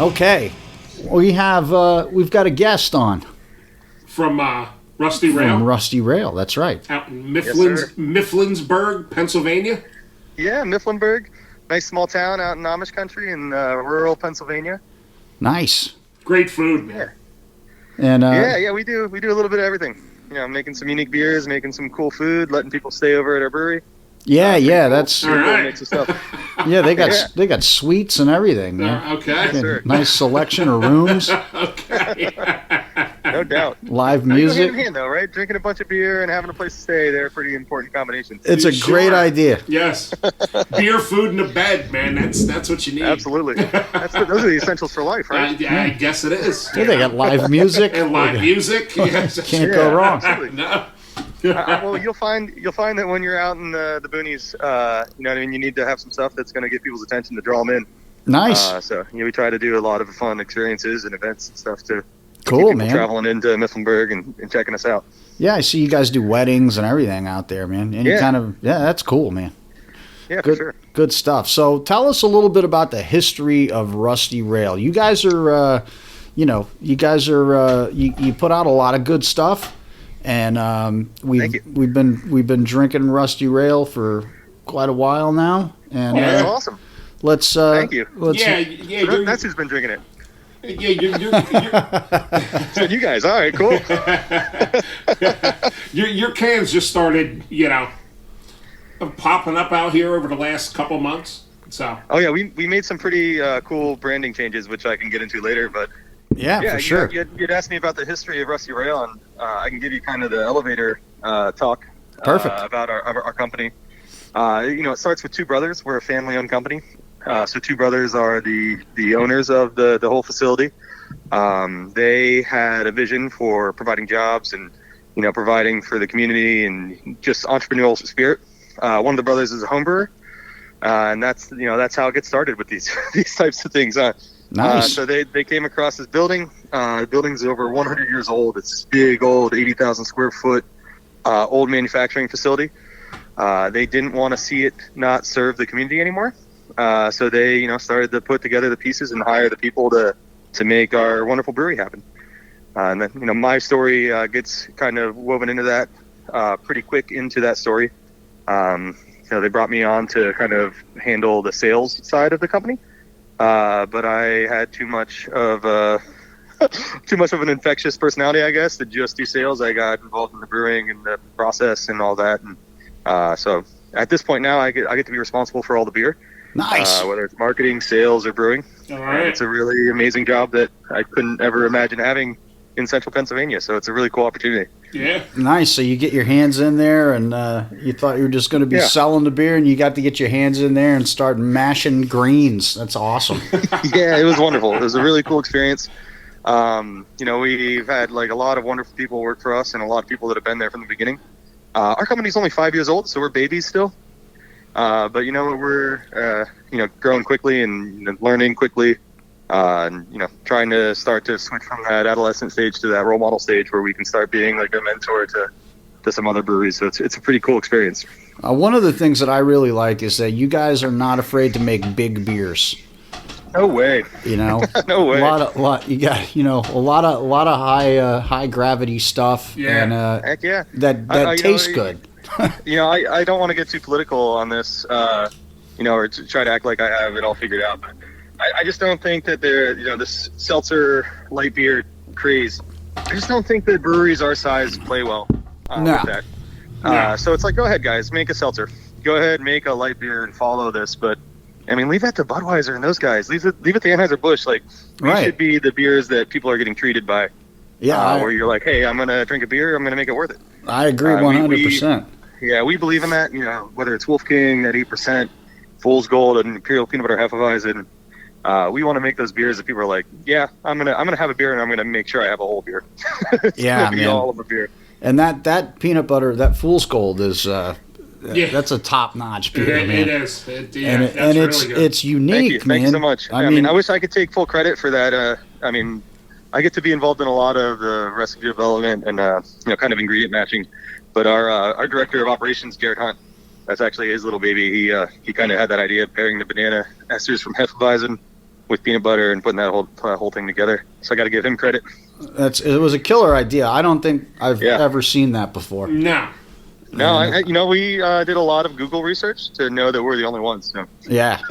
Okay, we've got a guest on From Rusty Rail. from Rusty Rail. That's right. Out in Yes, Mifflinsburg, Pennsylvania. Yeah, Mifflinburg. Nice small town out in Amish country in rural Pennsylvania. Nice. Great food, man. And Yeah, we do a little bit of everything. Making some unique beers, making some cool food, letting people stay over at our brewery. yeah, Cool. that's All right. Mix of stuff. yeah. They got suites and everything. Yeah. Okay. Sure. Nice selection of rooms, Okay. No doubt. live They go hand music. in hand, though, right? Drinking a bunch of beer and having a place to stay, they're pretty important combinations. It's a Sure. great idea. Yes. Beer, food, and a bed, man. That's what you need. Absolutely. Those are the essentials for life, right? I guess it is. Yeah, they got live music. And live music. Yes. Can't go wrong. Absolutely. No. Well, you'll find that when you're out in the boonies, you know what I mean. You need to have some stuff that's going to get people's attention to draw them in. Nice. So we try to do a lot of fun experiences and events and stuff to Cool, keep people man. traveling into Mifflinburg and checking us out. Yeah, I see you guys do weddings and everything out there, man. And you Yeah. that's cool, man. Yeah, Good, for sure. good stuff. So tell us a little bit about the history of Rusty Rail. You guys are, you put out a lot of good stuff, and Thank you. we've been drinking Rusty Rail for quite a while now, and Yeah, that's awesome. let's Thank you. let's Yeah. That's who's been drinking it. You're So you guys, all right, cool. your cans just started, popping up out here over the last couple months. So Oh yeah, we made some pretty cool branding changes, which I can get into later. But for sure. you'd asked me about the history of Rusty Rail, and I can give you kind of the elevator talk. Perfect. About our company. It starts with two brothers. We're a family-owned company. So two brothers are the owners of the whole facility. They had a vision for providing jobs and providing for the community and just entrepreneurial spirit. One of the brothers is a home brewer, and that's how it gets started with these these types of things. Nice. So they came across this building. The building's over 100 years old. It's this big old 80,000 square foot old manufacturing facility. They didn't want to see it not serve the community anymore. So they, started to put together the pieces and hire the people to make our wonderful brewery happen. And then, my story gets kind of woven into that pretty quick into that story. They brought me on to kind of handle the sales side of the company, but I had too much of an infectious personality, I guess, to just do sales. I got involved in the brewing and the process and all that, and so at this point now, I get to be responsible for all the beer. Nice. Whether it's marketing, sales, or brewing. all right. It's a really amazing job that I couldn't ever imagine having in central Pennsylvania. So it's a really cool opportunity. Yeah. Nice. So you get your hands in there, and you thought you were just going to be Yeah. selling the beer, and you got to get your hands in there and start mashing greens. That's awesome. Yeah, it was wonderful. It was a really cool experience. We've had like a lot of wonderful people work for us and a lot of people that have been there from the beginning. Our company's only 5 years old, so we're babies still. But we're growing quickly and learning quickly, and trying to start to switch from that adolescent stage to that role model stage where we can start being like a mentor to some other breweries. So it's a pretty cool experience. One of the things that I really like is that you guys are not afraid to make big beers. No way. No way. You got a lot of high gravity stuff, Yeah. and Heck yeah. that tastes good. I don't want to get too political on this, or to try to act like I have it all figured out. But I just don't think that this seltzer light beer craze. I just don't think that breweries our size play well No. with that. No. So it's like, go ahead, guys, make a seltzer. Go ahead, make a light beer and follow this. But I mean, leave that to Budweiser and those guys. Leave it to Anheuser-Busch. Like, we Right. should be the beers that people are getting treated by. Yeah, where you're like, hey, I'm gonna drink a beer. I'm gonna make it worth it. I agree we- 100%. Yeah, we believe in that. Whether it's Wolf King at 8%, Fool's Gold, and Imperial Peanut Butter Hefeweizen, we want to make those beers that people are like, yeah, I'm gonna have a beer and I'm gonna make sure I have a whole beer. It's Yeah, gonna be man. all of a beer. And that peanut butter, that Fool's Gold is that's a top notch beer, It man. is. And That's it's really good. it's unique, Thank man. you so much. I mean, I wish I could take full credit for that. I get to be involved in a lot of the recipe development and kind of ingredient matching. But our director of operations, Garrett Hunt, that's actually his little baby. He kind of had that idea of pairing the banana esters from Hefeweizen with peanut butter and putting that whole thing together. So I got to give him credit. It was a killer idea. I don't think I've ever seen that before. No. No, we did a lot of Google research to know that we're the only ones. So. Yeah.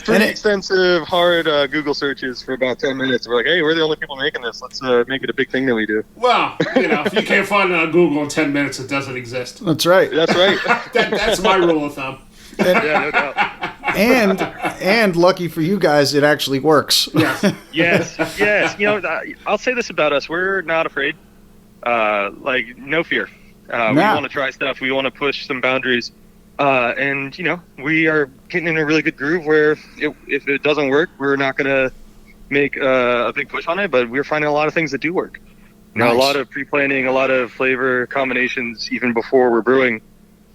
Pretty extensive, hard Google searches for about 10 minutes. We're like, hey, we're the only people making this. Let's make it a big thing that we do. Well, if you can't find it on Google in 10 minutes, it doesn't exist. That's right. That's right. That's my rule of thumb. Yeah, no doubt. And lucky for you guys, it actually works. Yes. Yes. I'll say this about us. We're not afraid. No fear. We want to try stuff. We want to push some boundaries. And we are getting in a really good groove where if it doesn't work, we're not going to make a big push on it, but we're finding a lot of things that do work. Nice. A lot of pre-planning, a lot of flavor combinations, even before we're brewing,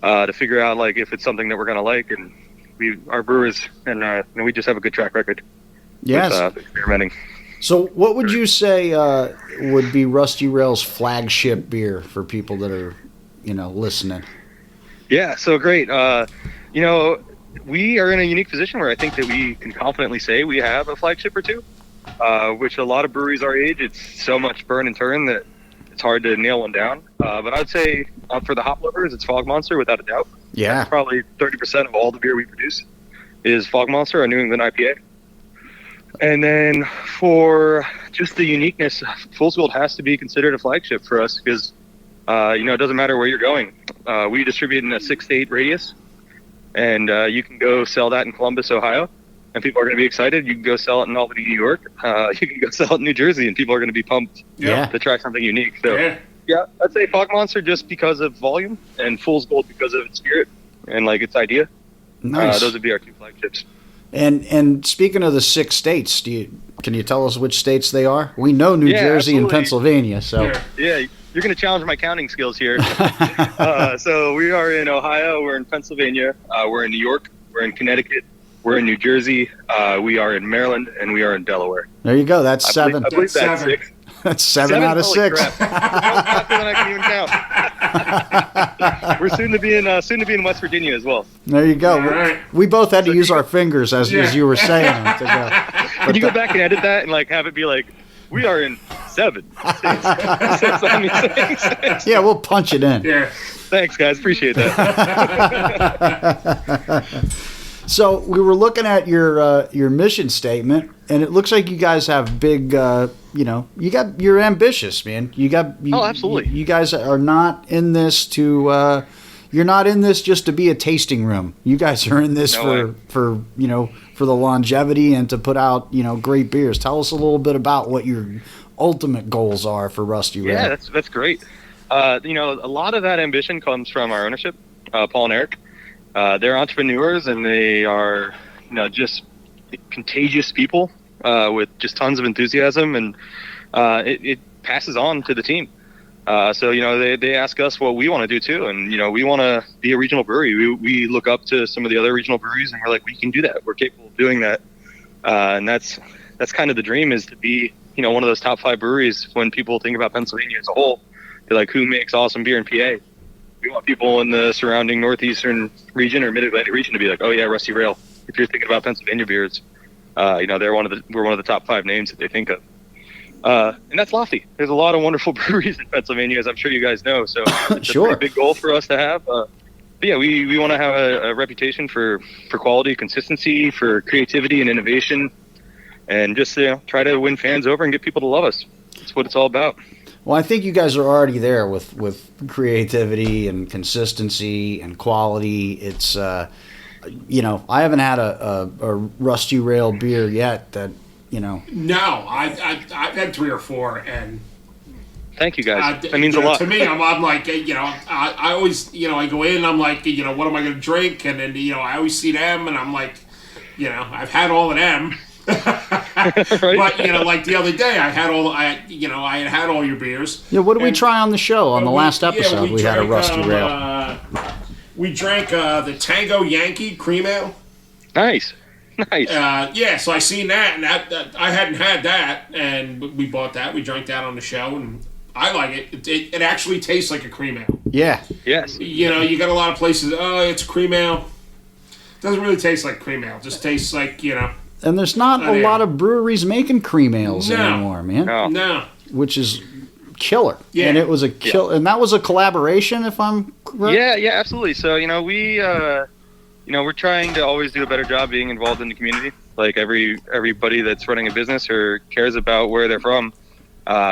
to figure out if it's something that we're going to like. And our brewers, and we just have a good track record. Yes. With experimenting. So what would you say would be Rusty Rail's flagship beer for people that are, listening? Yeah, so great. We are in a unique position where I think that we can confidently say we have a flagship or two, which a lot of breweries our age, it's so much burn and turn that it's hard to nail one down. But I'd say for the hop lovers, it's Fog Monster without a doubt. Yeah. That's probably 30% of all the beer we produce is Fog Monster, a New England IPA. And then for just the uniqueness, Fool's Gold has to be considered a flagship for us because, it doesn't matter where you're going. We distribute in a 6-state radius, and you can go sell that in Columbus, Ohio, and people are going to be excited. You can go sell it in Albany, New York. You can go sell it in New Jersey, and people are going to be pumped to try something unique. So, I'd say Fog Monster just because of volume, and Fool's Gold because of its spirit and its idea. Nice. Those would be our two flagships. And speaking of the 6 states, can you tell us which states they are? We know New Jersey absolutely. and Pennsylvania, so yeah, you're going to challenge my counting skills here. So we are in Ohio, we're in Pennsylvania, we're in New York, we're in Connecticut, we're in New Jersey, we are in Maryland, and we are in Delaware. There you go. That's 7. I believe that's 6. That's 7 out of 6. Faster than I can even count. We're soon to be in West Virginia as well. There you go. Right. We both had to use our fingers as you were saying. Can you go back and edit that and have it be we are in 7 states. Yeah, we'll punch it in. Yeah. Thanks, guys. Appreciate that. So we were looking at your mission statement, and it looks like you guys have big. You're ambitious, man. Absolutely. You guys are not in this to. You're not in this just to be a tasting room. You guys are in this for the longevity and to put out great beers. Tell us a little bit about what your ultimate goals are for Rusty Rail. Yeah, that's great. A lot of that ambition comes from our ownership, Paul and Eric. They're entrepreneurs, and they are, just contagious people with just tons of enthusiasm, and it passes on to the team. So they ask us what we want to do too, and we want to be a regional brewery. We look up to some of the other regional breweries, and we're like, we can do that. We're capable of doing that, and that's kind of the dream, is to be one of those top 5 breweries. When people think about Pennsylvania as a whole, they're like, who makes awesome beer in PA? We want people in the surrounding northeastern region or mid-Atlantic region to be like, oh yeah, Rusty Rail. If you're thinking about Pennsylvania beers, we're one of the top 5 names that they think of. And that's lofty. There's a lot of wonderful breweries in Pennsylvania, as I'm sure you guys know. So it's a pretty big goal for us to have. But yeah, we want to have a reputation for quality, consistency, for creativity and innovation, and just try to win fans over and get people to love us. That's what it's all about. Well, I think you guys are already there with creativity and consistency and quality. It's, I haven't had a Rusty Rail beer yet that, No, I've had 3 or 4, and thank you guys. That means a lot. To me, I'm like, I always, I go in and I'm like, what am I going to drink? And then, I always see them, and I'm like, I've had all of them. Right? But the other day, I had all your beers. Yeah, what did we try on the show on the last episode? We had a Rusty Rail. We drank the Tango Yankee Cream Ale. Nice. So I seen that, and that I hadn't had that, and we bought that. We drank that on the show, and I like it. It actually tastes like a cream ale. Yeah. Yes. You got a lot of places. Oh, it's a cream ale. Doesn't really taste like cream ale. Just tastes like, And there's not a lot of breweries making cream ales anymore, man. No. Which is killer. Yeah. And it was and that was a collaboration, if I'm correct? Yeah, absolutely. So, we're trying to always do a better job being involved in the community. Like everybody that's running a business or cares about where they're from.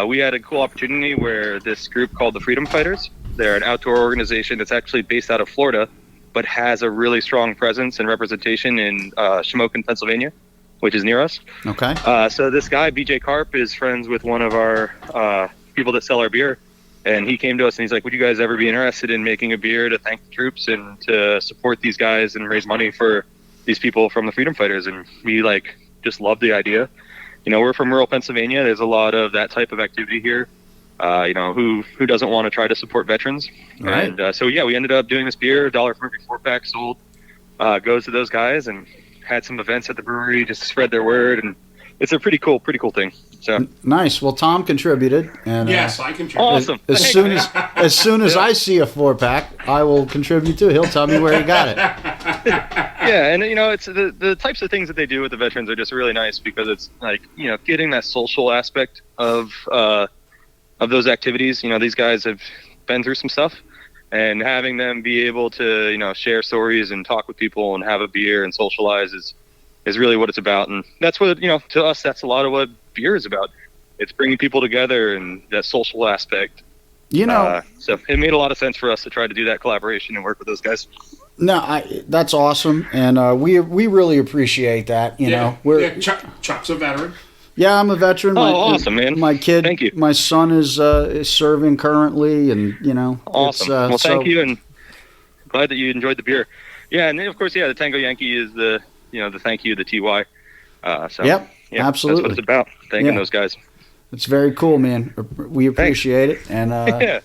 We had a cool opportunity where this group called the Freedom Fighters, they're an outdoor organization that's actually based out of Florida, but has a really strong presence and representation in Shamokin, Pennsylvania, which is near us. Okay. So this guy, BJ Karp, is friends with one of our people that sell our beer. And he came to us and he's like, would you guys ever be interested in making a beer to thank the troops and to support these guys and raise money for these people from the Freedom Fighters? And we just loved the idea. We're from rural Pennsylvania. There's a lot of that type of activity here. Who doesn't want to try to support veterans? Right. And we ended up doing this beer, $1 for every 4-pack sold, goes to those guys, and had some events at the brewery just to spread their word. And it's a pretty cool thing. So nice. Well, Tom contributed, and yes, I contributed. Awesome. As soon as I see a 4-pack, I will contribute too. He'll tell me where he got it. Yeah, and it's the types of things that they do with the veterans are just really nice because it's getting that social aspect of those activities. These guys have been through some stuff, and having them be able to share stories and talk with people and have a beer and socialize is really what it's about. And that's what to us, that's a lot of what beer is about. It's bringing people together and that social aspect. So it made a lot of sense for us to try to do that collaboration and work with those guys. No, that's awesome, and we really appreciate that. Chuck's a veteran. Yeah, I'm a veteran. Awesome, man. My kid, thank you. My son is serving currently, and awesome. Thank you, and glad that you enjoyed the beer. Yeah, and then, of course, the Tango Yankee is the the thank you, the TY. Yep, absolutely. That's what it's about. Thanking those guys. It's very cool, man. We appreciate it, and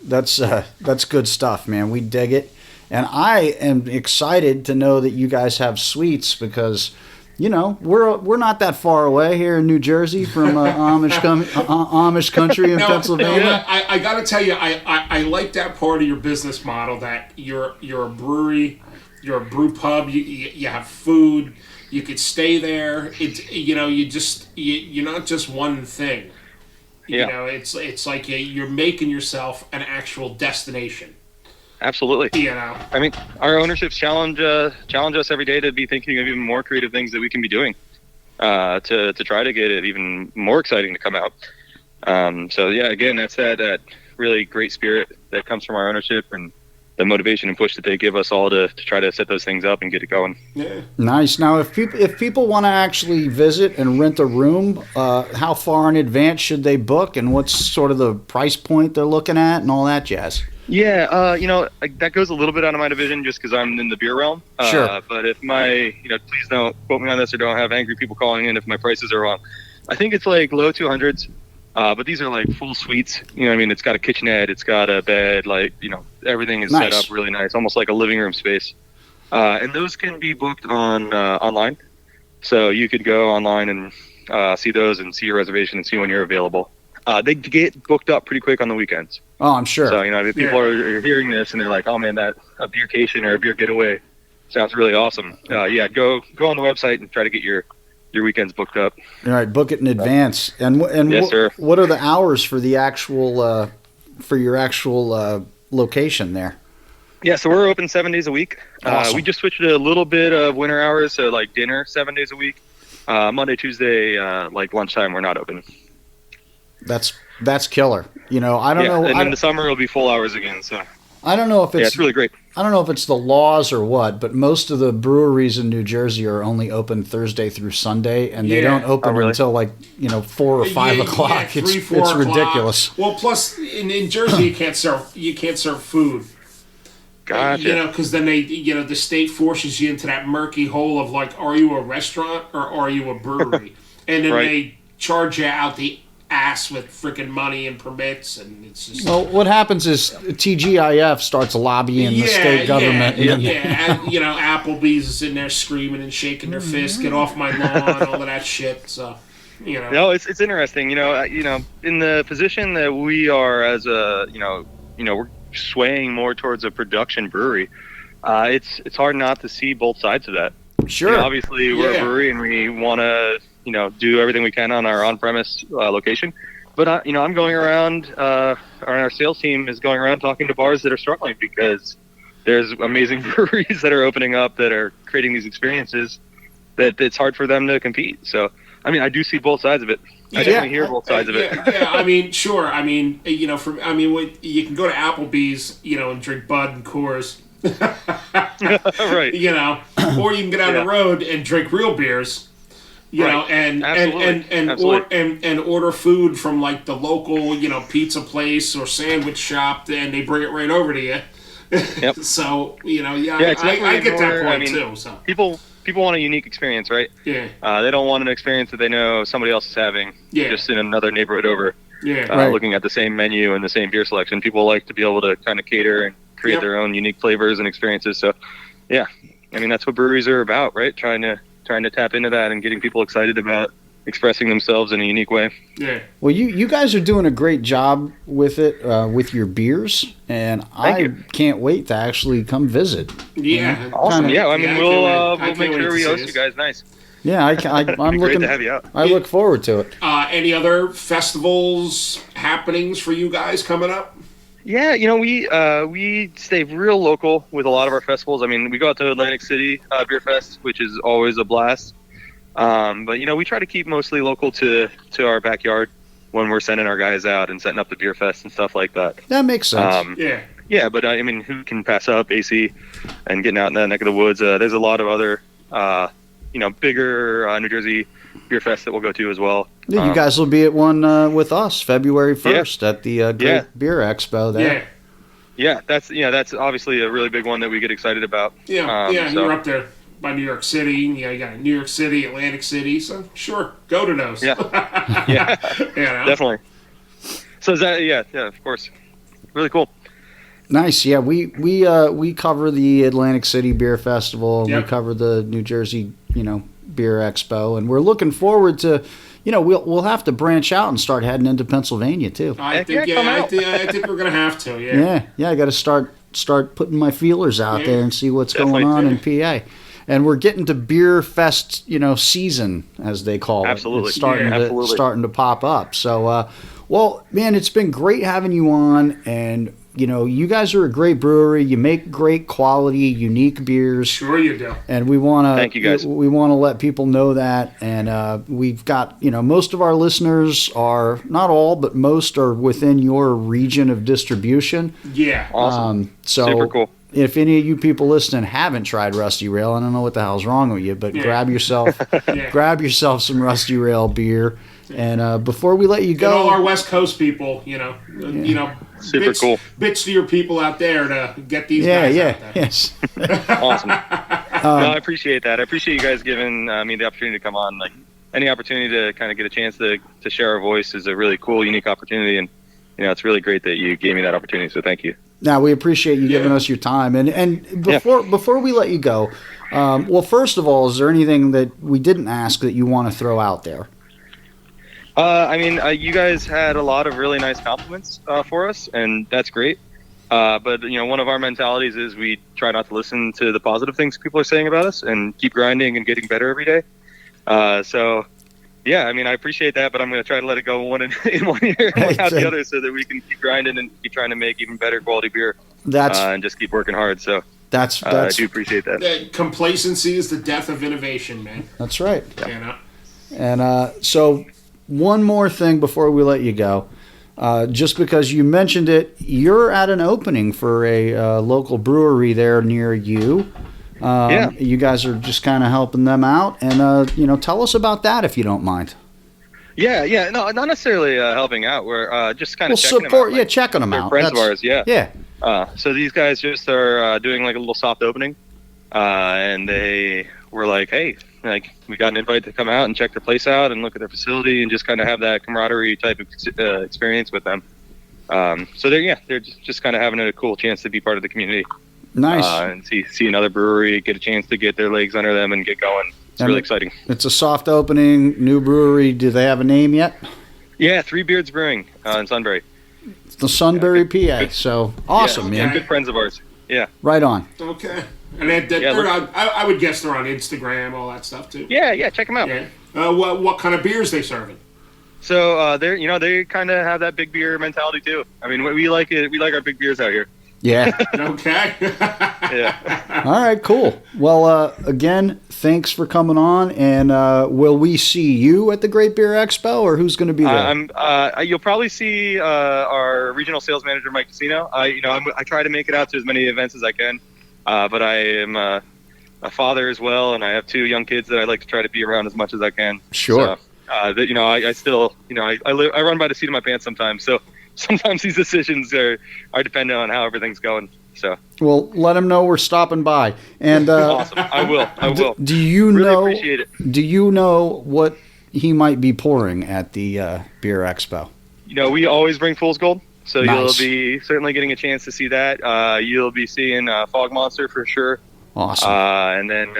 that's good stuff, man. We dig it, and I am excited to know that you guys have suites because, we're not that far away here in New Jersey from Amish country in Pennsylvania. I got to tell you, I like that part of your business model that you're a brewery, you're a brew pub, you have food, you could stay there. You're not just one thing. It's like you're making yourself an actual destination. Absolutely. I mean, our ownerships challenge us every day to be thinking of even more creative things that we can be doing to try to get it even more exciting to come out. Again, that's that really great spirit that comes from our ownership and the motivation and push that they give us all to try to set those things up and get it going. Yeah. Nice. Now, if people want to actually visit and rent a room, how far in advance should they book, and what's sort of the price point they're looking at and all that jazz? Yeah, that goes a little bit out of my division just because I'm in the beer realm. Sure. But if please don't quote me on this or don't have angry people calling in if my prices are wrong. I think it's low 200s. But these are full suites. It's got a kitchenette, it's got a bed, everything is nice. set up really nice, almost like a living room space. And those can be booked online. So you could go online and see those and see your reservation and see when you're available. They get booked up pretty quick on the weekends. Oh, I'm sure. So, if people are hearing this and they're like, oh man, that a beercation or a beer getaway sounds really awesome. Go on the website and try to get your weekends booked up. All right, book it in advance. And yes, sir. What are the hours for the actual your actual location there? Yeah, so we're open 7 days a week. Awesome. We just switched to a little bit of winter hours, so dinner 7 days a week. Monday, Tuesday, lunchtime, we're not open. That's killer. I don't know. And in the summer it'll be full hours again. So I don't know if it's really great. I don't know if it's the laws or what, but most of the breweries in New Jersey are only open Thursday through Sunday, and they don't open until 4 or 5 o'clock. Yeah, 3, 4 it's o'clock. Ridiculous. Well, plus in Jersey you can't serve food. Gotcha. Because then the state forces you into that murky hole of are you a restaurant or are you a brewery? And then they charge you out the ass with freaking money and permits, and it's just... Well, what happens is TGIF starts lobbying the state government. And Applebee's is in there screaming and shaking their fist, get off my lawn, all of that shit. So, No, it's interesting. In the position that we are as we're swaying more towards a production brewery. It's hard not to see both sides of that. Sure. You know, obviously, we're a brewery and we want to, do everything we can on our on-premise location. But, I'm going around, our sales team is going around talking to bars that are struggling because there's amazing breweries that are opening up that are creating these experiences that it's hard for them to compete. So, I do see both sides of it. I definitely hear both sides of it. Yeah, sure. When you can go to Applebee's, and drink Bud and Coors. Right. Or you can get on the road and drink real beers. And order food from like the local, pizza place or sandwich shop, and they bring it right over to you. Yep. So I get that point too. So people want a unique experience, right? Yeah. They don't want an experience that they know somebody else is having. Yeah. Just in another neighborhood over. Yeah. Looking at the same menu and the same beer selection, people like to be able to kind of cater and create their own unique flavors and experiences. So, yeah, that's what breweries are about, right? Trying to tap into that and getting people excited about expressing themselves in a unique way. Yeah. Well, you guys are doing a great job with it, with your beers, and I can't wait to actually come visit. Yeah. Awesome. We'll make sure we host you guys. Nice. Yeah, I'm looking to have you out. I look forward to it. Any other festivals, happenings for you guys coming up? Yeah, we stay real local with a lot of our festivals. We go out to Atlantic City Beer Fest, which is always a blast. But we try to keep mostly local to our backyard when we're sending our guys out and setting up the beer fest and stuff like that. That makes sense. Yeah, but who can pass up AC and getting out in that neck of the woods? There's a lot of other, bigger New Jersey beer fest that we'll go to as well. Yeah, you guys will be at one with us February 1st at the Great Beer Expo there. Yeah, that's obviously a really big one that we get excited about. You're up there by New York City. You got New York City, Atlantic City, so sure, go to those. Yeah, definitely. So is that of course, really cool. Nice. Yeah, we cover the Atlantic City Beer Festival and we cover the New Jersey, Beer Expo, and we're looking forward to, we'll have to branch out and start heading into Pennsylvania too. I think we're gonna have to. Yeah. I got to start putting my feelers out there and see what's going on in PA. And we're getting to Beer Fest, season, as they call it. Absolutely. It's starting to pop up. So, well, man, it's been great having you on. And, you guys are a great brewery. You make great quality, unique beers. Sure you do. And we want to thank you guys. We want to let people know that. And we've got, most of our listeners are, not all, but most are within your region of distribution. Yeah. Awesome. So super cool. If any of you people listening haven't tried Rusty Rail, I don't know what the hell's wrong with you, but grab yourself some Rusty Rail beer. And before we let you go, and all our West Coast people, super cool. Bitch to your people out there to get these guys out there. Yes. Awesome. I appreciate that. I appreciate you guys giving me the opportunity to come on. Like any opportunity to kind of get a chance to share our voice is a really cool, unique opportunity, and it's really great that you gave me that opportunity. So thank you. Now we appreciate you giving us your time. And before we let you go, well, first of all, is there anything that we didn't ask that you want to throw out there? You guys had a lot of really nice compliments for us, and that's great. But one of our mentalities is we try not to listen to the positive things people are saying about us and keep grinding and getting better every day. I appreciate that, but I'm going to try to let it go one in one ear and one out the other so that we can keep grinding and keep trying to make even better quality beer. And just keep working hard. So that's I do appreciate that. Complacency is the death of innovation, man. That's right. Yeah. And so one more thing before we let you go. Just because you mentioned it, you're at an opening for a local brewery there near you. You guys are just kind of helping them out, and tell us about that if you don't mind. No, not necessarily helping out. We're just kind of checking support. them out. Checking them out. Friends of ours. Yeah. So these guys just are doing like a little soft opening, and they were like, "Hey, like we got an invite to come out and check their place out and look at their facility and just kind of have that camaraderie type of experience with them." So they're just kind of having a cool chance to be part of the community. Nice. And see another brewery, get a chance to get their legs under them and get going. It's really exciting. It's a soft opening, new brewery. Do they have a name yet? Yeah, Three Beards Brewing in Sunbury. It's the Sunbury, PA. So awesome, man. Good friends of ours. Yeah. Right on. Okay. And they're I would guess they're on Instagram, all that stuff too. Yeah. Check them out. Yeah. What kind of beers they serving? So they kind of have that big beer mentality too. I mean, we like it. We like our big beers out here. Yeah. Okay. Yeah. All right, cool. Well, again, thanks for coming on. And will we see you at the Great Beer Expo, or who's going to be there? You'll probably see our regional sales manager, Mike Casino. I try to make it out to as many events as I can, but I am a father as well, and I have 2 young kids that I like to try to be around as much as I can. Sure. So, I still, I run by the seat of my pants sometimes. So sometimes these decisions are dependent on how everything's going. So. Well, let him know we're stopping by. And awesome. I will. Do you really know? Appreciate it. Do you know what he might be pouring at the Beer Expo? We always bring Fool's Gold, so Nice. You'll be certainly getting a chance to see that. You'll be seeing Fog Monster for sure. Awesome. And then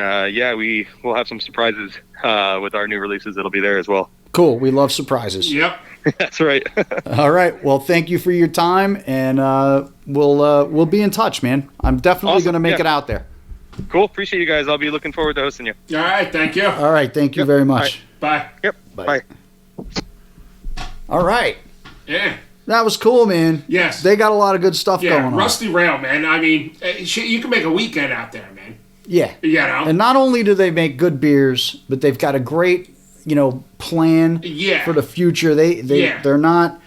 we will have some surprises with our new releases that'll be there as well. Cool. We love surprises. Yep. That's right. All right. Well, thank you for your time, and we'll be in touch, man. I'm definitely Awesome. going to make Yeah. it out there. Cool. Appreciate you guys. I'll be looking forward to hosting you. All right. Thank you. All right. Thank you Yep. very All much. Bye. Yep. Bye. Bye. All right. Yeah. That was cool, man. Yes. They got a lot of good stuff going on. Rusty Rail, man. I mean, you can make a weekend out there, man. Yeah. You know? And not only do they make good beers, but they've got a great, plan Yeah. for the future. They're not,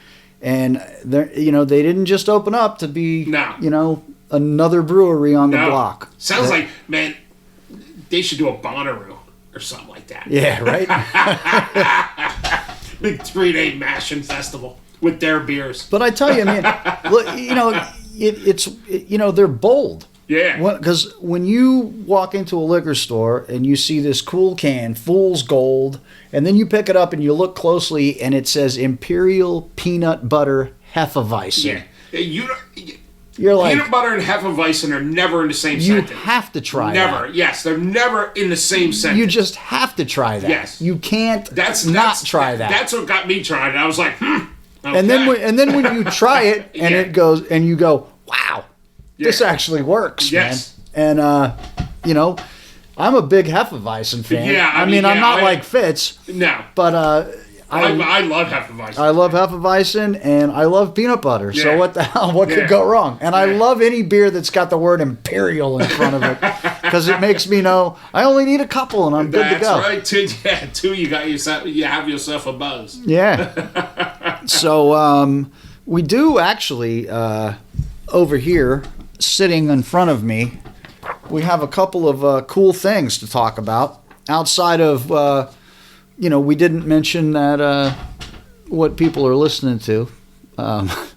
and they're, they didn't just open up to be, No. another brewery on the No. block. Sounds like, man, they should do a Bonnaroo or something like that. Yeah, right? Big 3-day mashing festival with their beers. But I tell you, man, look, they're bold. Yeah. Because when you walk into a liquor store and you see this cool can, Fool's Gold, and then you pick it up and you look closely and it says Imperial Peanut Butter Hefeweizen. Yeah. You're like, Peanut butter and Hefeweizen are never in the same you sentence. have to try Never. that. Yes, they're never in the same sentence. You just have to try that. Yes. You can't try that. That's what got me trying it. I was like, Okay. And then when you try it and Yeah. it goes and you go, wow, this Yeah. actually works, Yes. man. And I'm a big Hefeweizen fan. Yeah, I mean, I'm not like Fitz, No. but I love Hefeweizen. I love Hefeweizen and I love peanut butter. So Yeah. what the hell? What Yeah. could go wrong? And I Yeah. love any beer that's got the word Imperial in front of it because it makes me know I only need a couple and I'm good to go. That's right. Two, you have yourself a buzz. Yeah. So we do actually over here, sitting in front of me, we have a couple of cool things to talk about outside of we didn't mention that what people are listening to.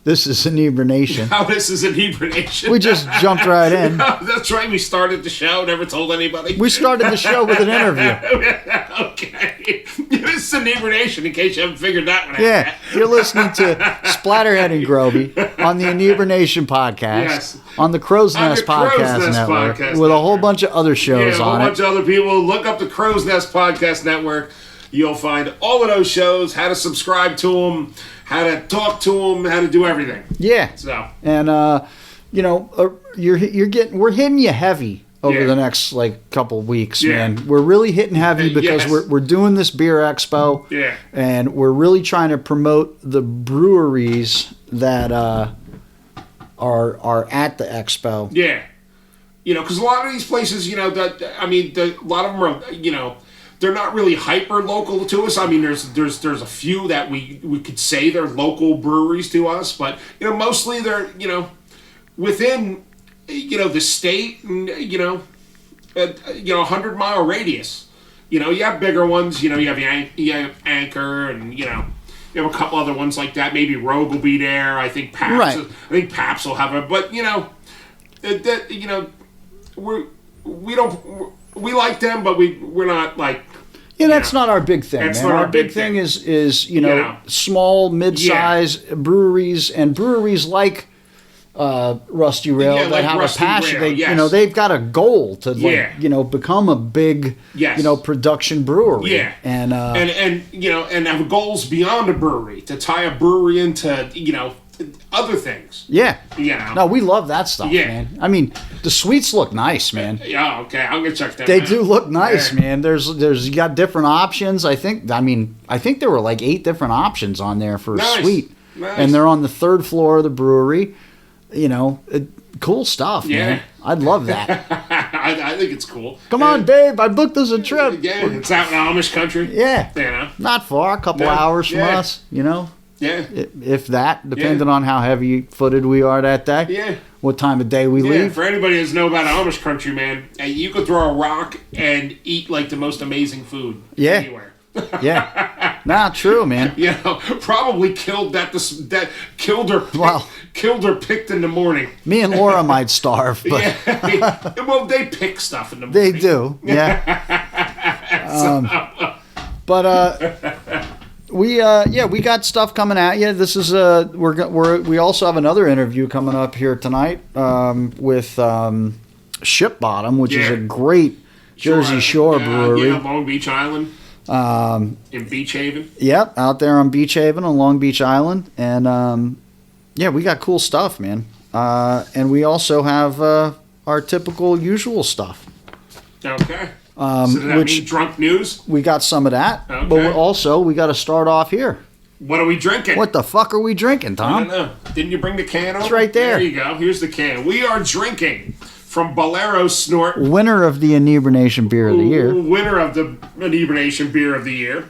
This is Inebriation. How this is Inebriation. We just jumped right in. That's right. We started the show. Never told anybody. We started the show with an interview. Okay. This is Inebriation, in case you haven't figured that one out. Yeah, you're listening to Splatterhead and Groby on the Inebriation podcast, Yes. on the Crow's Nest Podcast Network, with a whole bunch of other shows a whole on bunch it. of other people. Look up the Crow's Nest Podcast Network. You'll find all of those shows, how to subscribe to them, how to talk to them, how to do everything. Yeah. So. And we're hitting you heavy over the next couple weeks, man. We're really hitting heavy because we're doing this beer expo. Yeah. And we're really trying to promote the breweries that are at the expo. Yeah. Because a lot of these places, a lot of them are, they're not really hyper local to us. I mean, there's a few that we could say they're local breweries to us, but mostly they're within the state and 100-mile radius. You have bigger ones. You have Anchor and you have a couple other ones like that. Maybe Rogue will be there. I think Paps. Right. I think Paps will have it, but we like them, but we're not like. Yeah, that's not our big thing. That's man. not Our our big big thing thing. is small, mid-size breweries and breweries like Rusty Rail Yeah, that like have Rusty a passion. Rail, They, yes. they've got a goal to become a big Yes. production brewery. Yeah. And and have goals beyond a brewery to tie a brewery into other things. Yeah. You know. No, we love that stuff, Yeah. man. I mean, the sweets look nice, man. Yeah, okay. I'm gonna check that. They out. do look nice, Yeah. man. There's you got different options. I think there were like 8 different options on there for Nice. sweet. Nice. And they're on the 3rd floor of the brewery. You know, cool stuff, Yeah. man. I'd love that. I think it's cool. Come on, babe. I booked us a trip. Yeah, it's out in Amish country. Yeah. You know. Not far, a couple No, hours from yeah. us, you know. Yeah. If that, depending on how heavy-footed we are that day. Yeah. What time of day we Yeah, leave. for anybody who doesn't know about Amish country, man, you could throw a rock and eat like the most amazing food Yeah. anywhere. Yeah. Nah, true, man. You know, probably killed killed her picked in the morning. Me and Laura might starve, but Yeah. Well, they pick stuff in the morning. they do. Yeah. We got stuff coming at you. This is we also have another interview coming up here tonight with Ship Bottom, which is a great Jersey Shore brewery. Yeah, Long Beach Island. In Beach Haven. Yep, out there on Beach Haven on Long Beach Island, and we got cool stuff, man. And we also have our typical usual stuff. Okay. So does that mean drunk news? We got some of that, Okay. but we got to start off here. What are we drinking? What the fuck are we drinking, I Tom? don't know. Didn't you bring the can over? It's right there. There you go. Here's the can. We are drinking from Bolero Snort. Winner of the Inebriation Beer of the Year. Winner of the Inebriation Beer of the Year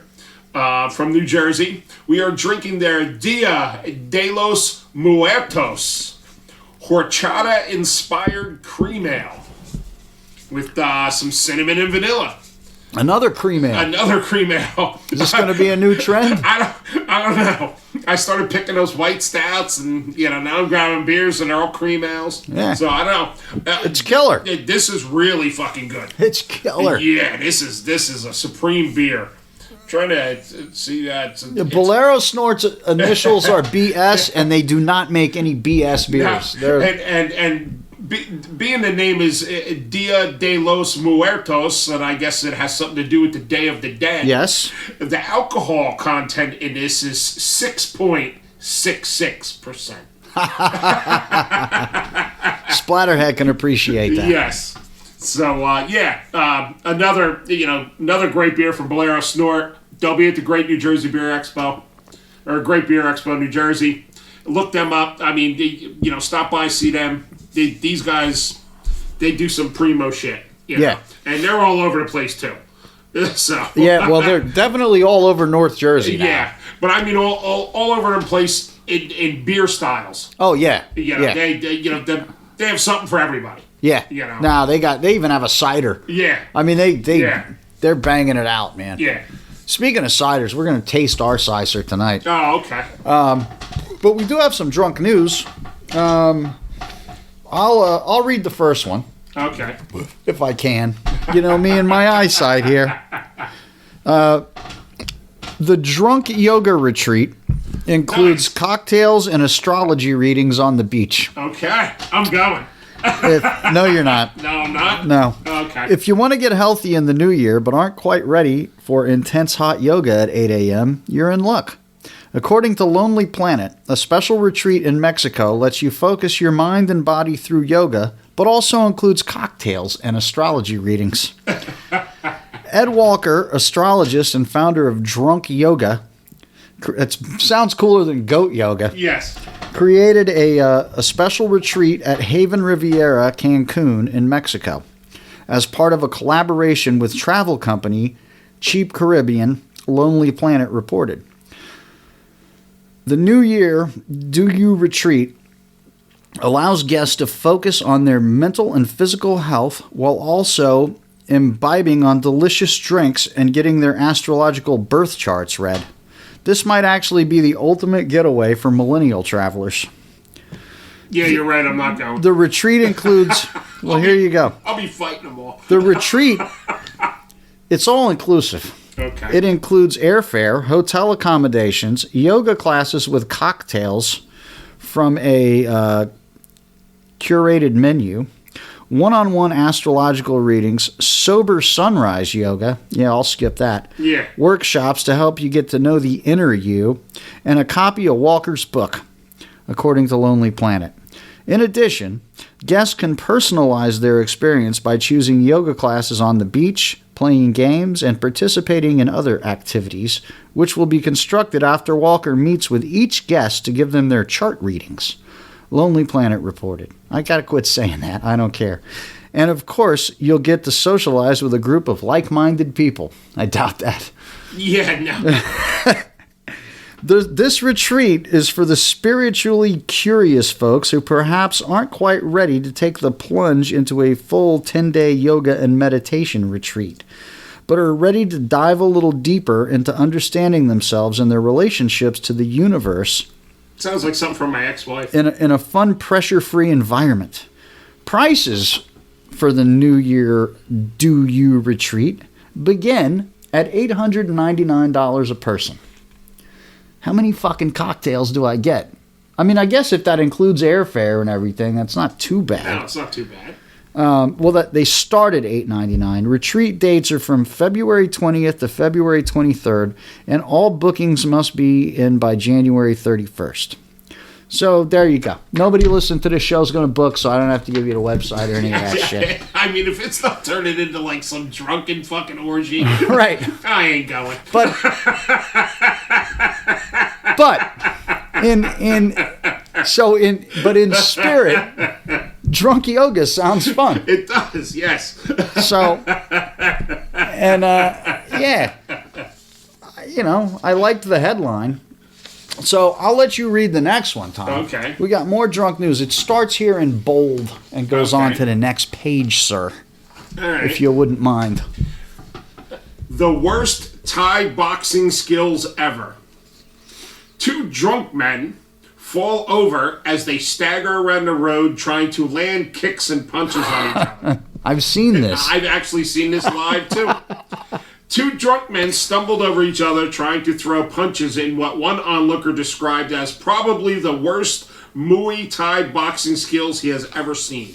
from New Jersey. We are drinking their Dia de los Muertos horchata-inspired cream ale with some cinnamon and vanilla. Another cream ale. Another cream ale. Is this going to be a new trend? I don't know. I started picking those white stouts, and now I'm grabbing beers, and they're all cream ales. Yeah. So I don't know. It's killer. This is really fucking good. It's killer. Yeah, this is a supreme beer. I'm trying to see that. The Bolero Snort's initials are BS, and they do not make any BS beers. Being the name is Dia de los Muertos, and I guess it has something to do with the Day of the Dead. Yes. The alcohol content in this is 6.66%. Splatterhead can appreciate that. Yes. So another great beer from Bolero Snort. They'll be at the Great New Jersey Beer Expo, or Great Beer Expo, New Jersey. Look them up. I mean, stop by, see them. These guys, they do some primo shit. Yeah. And they're all over the place too. So Yeah, well, they're definitely all over North Jersey now. yeah, but I mean all over the place in beer styles. Oh, yeah. Yeah. Yeah. They have something for everybody. Yeah. Nah, they even have a cider. Yeah. I mean, they're banging it out, man. Yeah. Speaking of ciders, we're going to taste our cider tonight. Oh, okay. But we do have some drunk news. I'll read the first one. Okay. If I can. Me and my eyesight here. The drunk yoga retreat includes cocktails and astrology readings on the beach. Okay. I'm going. No, you're not. No, I'm not? No. Okay. If you want to get healthy in the new year but aren't quite ready for intense hot yoga at 8 a.m., you're in luck. According to Lonely Planet, a special retreat in Mexico lets you focus your mind and body through yoga, but also includes cocktails and astrology readings. Ed Walker, astrologist and founder of Drunk Yoga, it sounds cooler than goat yoga, Yes. created a special retreat at Haven Riviera, Cancun in Mexico. As part of a collaboration with travel company Cheap Caribbean, Lonely Planet reported. The New Year Do You Retreat allows guests to focus on their mental and physical health while also imbibing on delicious drinks and getting their astrological birth charts read. This might actually be the ultimate getaway for millennial travelers. Yeah, you're right. I'm not going. The retreat includes... Well, here you go. I'll be fighting them all. The retreat, it's all inclusive. Okay. It includes airfare, hotel accommodations, yoga classes with cocktails from a curated menu, one-on-one astrological readings, sober sunrise yoga. Yeah, I'll skip that. Yeah. Workshops to help you get to know the inner you, and a copy of Walker's book. according to Lonely Planet. In addition, guests can personalize their experience by choosing yoga classes on the beach, playing games, and participating in other activities, which will be constructed after Walker meets with each guest to give them their chart readings. Lonely Planet reported. I gotta quit saying that. I don't care. And of course, you'll get to socialize with a group of like-minded people. I doubt that. Yeah, no. This retreat is for the spiritually curious folks who perhaps aren't quite ready to take the plunge into a full 10-day yoga and meditation retreat, but are ready to dive a little deeper into understanding themselves and their relationships to the universe. Sounds like something from my ex-wife. In a fun, pressure-free environment. Prices for the New Year Do You retreat begin at $899 a person. How many fucking cocktails do I get? I mean, I guess if that includes airfare and everything, that's not too bad. No, it's not too bad. They start at $899. Retreat dates are from February 20th to February 23rd, and all bookings must be in by January 31st. So there you go. Nobody listening to this show is going to book, so I don't have to give you the website or any of that shit. I mean, if it's not turning into like some drunken fucking orgy, right? I ain't going. But in spirit, drunk yoga sounds fun. It does, yes. So, and yeah, I liked the headline. So I'll let you read the next one, Tom. Okay. We got more drunk news. It starts here in bold and goes on to the next page, sir. All right. If you wouldn't mind. The worst Thai boxing skills ever. 2 drunk men fall over as they stagger around the road trying to land kicks and punches on each other. I've seen this. I've actually seen this live, too. 2 drunk men stumbled over each other trying to throw punches in what one onlooker described as probably the worst Muay Thai boxing skills he has ever seen.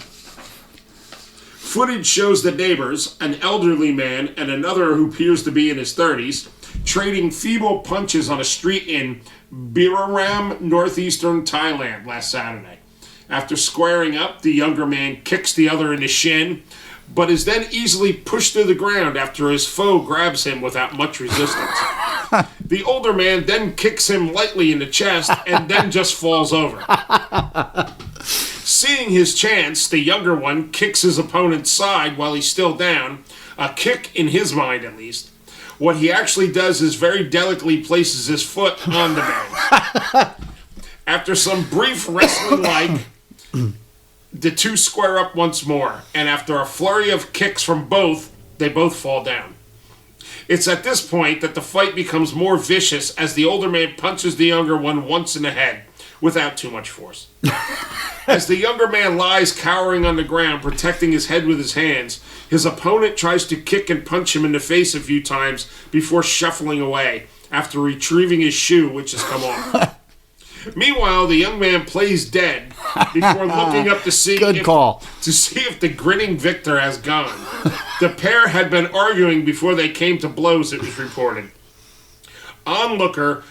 Footage shows the neighbors, an elderly man and another who appears to be in his 30s, trading feeble punches on a street in Biraram, northeastern Thailand last Saturday. After squaring up, the younger man kicks the other in the shin, but is then easily pushed to the ground after his foe grabs him without much resistance. The older man then kicks him lightly in the chest and then just falls over. Seeing his chance, the younger one kicks his opponent's side while he's still down, a kick in his mind at least. What he actually does is very delicately places his foot on the man. After some brief wrestling the 2 square up once more, and after a flurry of kicks from both, they both fall down. It's at this point that the fight becomes more vicious as the older man punches the younger one once in the head, without too much force. As the younger man lies cowering on the ground, protecting his head with his hands, his opponent tries to kick and punch him in the face a few times before shuffling away, after retrieving his shoe, which has come off. Meanwhile, the young man plays dead before looking up to see if the grinning victor has gone. The pair had been arguing before they came to blows, it was reported. Onlooker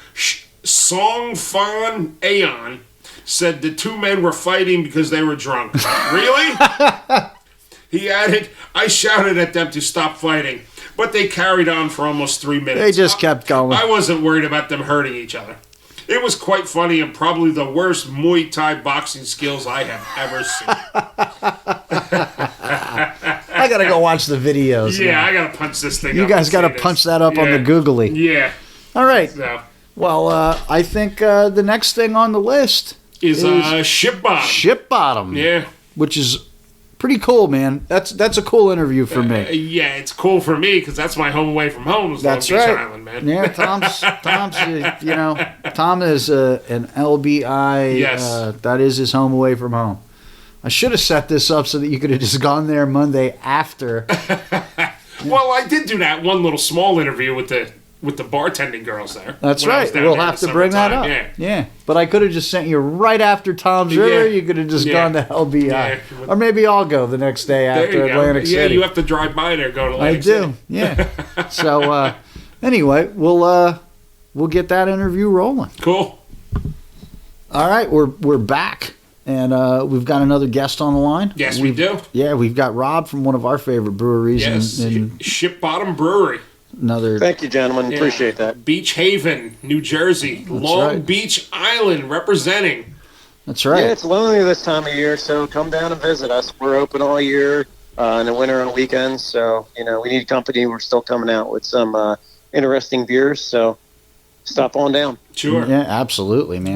Song Fan Aeon said the 2 men were fighting because they were drunk. Really? He added, I shouted at them to stop fighting, but they carried on for almost 3 minutes. They just kept going. I wasn't worried about them hurting each other. It was quite funny and probably the worst Muay Thai boxing skills I have ever seen. I gotta go watch the videos. Yeah, now. I gotta punch this thing up. You guys gotta punch that up on the Googly. Yeah. All right. So. Well, I think the next thing on the list is Ship Bottom. Ship Bottom. Yeah. Which is pretty cool, man. That's a cool interview for me. Yeah, it's cool for me because that's my home away from home. That's Long Beach right. Island, man. Yeah, Tom's Tom is an LBI. Yes. That is his home away from home. I should have set this up so that you could have just gone there Monday after. Well, I did do that one little small interview with the bartending girls there. That's right. We'll have to bring that up. Yeah. But I could have just sent you right after Tom's River. You could have just gone to LBI. Yeah. Or maybe I'll go the next day after Atlantic City. Yeah, you have to drive by there, go to Atlantic City. I do, yeah. So, anyway, we'll get that interview rolling. Cool. All right, we're back, and we've got another guest on the line. Yes, we do. Yeah, we've got Rob from one of our favorite breweries. Yes, in Ship Bottom Brewery. another. Thank you, gentlemen. Appreciate that. Beach Haven, New Jersey. Long right. Beach Island representing. That's right. Yeah, it's lonely this time of year, so come down and visit us. We're open all year, in the winter on weekends. So, we need company. We're still coming out with some interesting beers, so stop on down. Sure. Yeah, absolutely, man.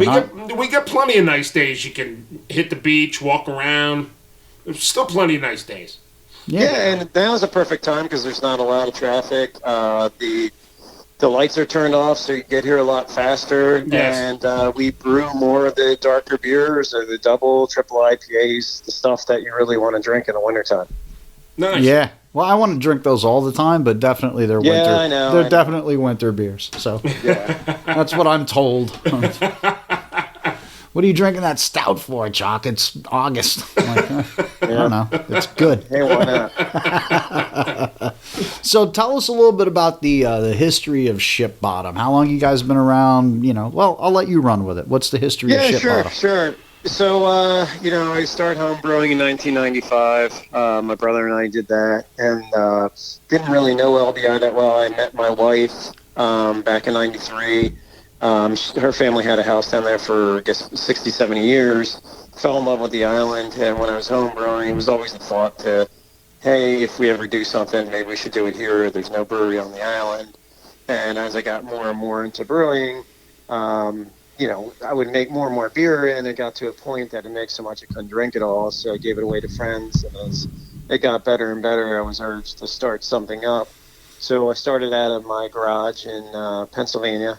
We get plenty of nice days. You can hit the beach, walk around. There's still plenty of nice days. Yeah, and now is a perfect time because there's not a lot of traffic. The lights are turned off, so you get here a lot faster. Yes. And we brew more of the darker beers or the double, triple IPAs, the stuff that you really want to drink in the wintertime. Nice. Yeah. Well, I want to drink those all the time, but definitely they're winter. I know. They're definitely winter beers. So that's what I'm told. What are you drinking that stout for, Chalk? It's August. I'm like, I don't know. It's good. Hey, why not? So tell us a little bit about the history of Ship Bottom. How long you guys been around? Well, I'll let you run with it. What's the history of Ship Bottom? Sure. So, I started home brewing in 1995. My brother and I did that, and didn't really know LBI that well. I met my wife back in 93. Her family had a house down there for, I guess, 60, 70 years. Fell in love with the island, and when I was home brewing, it was always a thought to, hey, if we ever do something, maybe we should do it here. There's no brewery on the island. And as I got more and more into brewing, I would make more and more beer, and it got to a point that it makes so much I couldn't drink it all, so I gave it away to friends. And as it got better and better, I was urged to start something up. So I started out of my garage in Pennsylvania.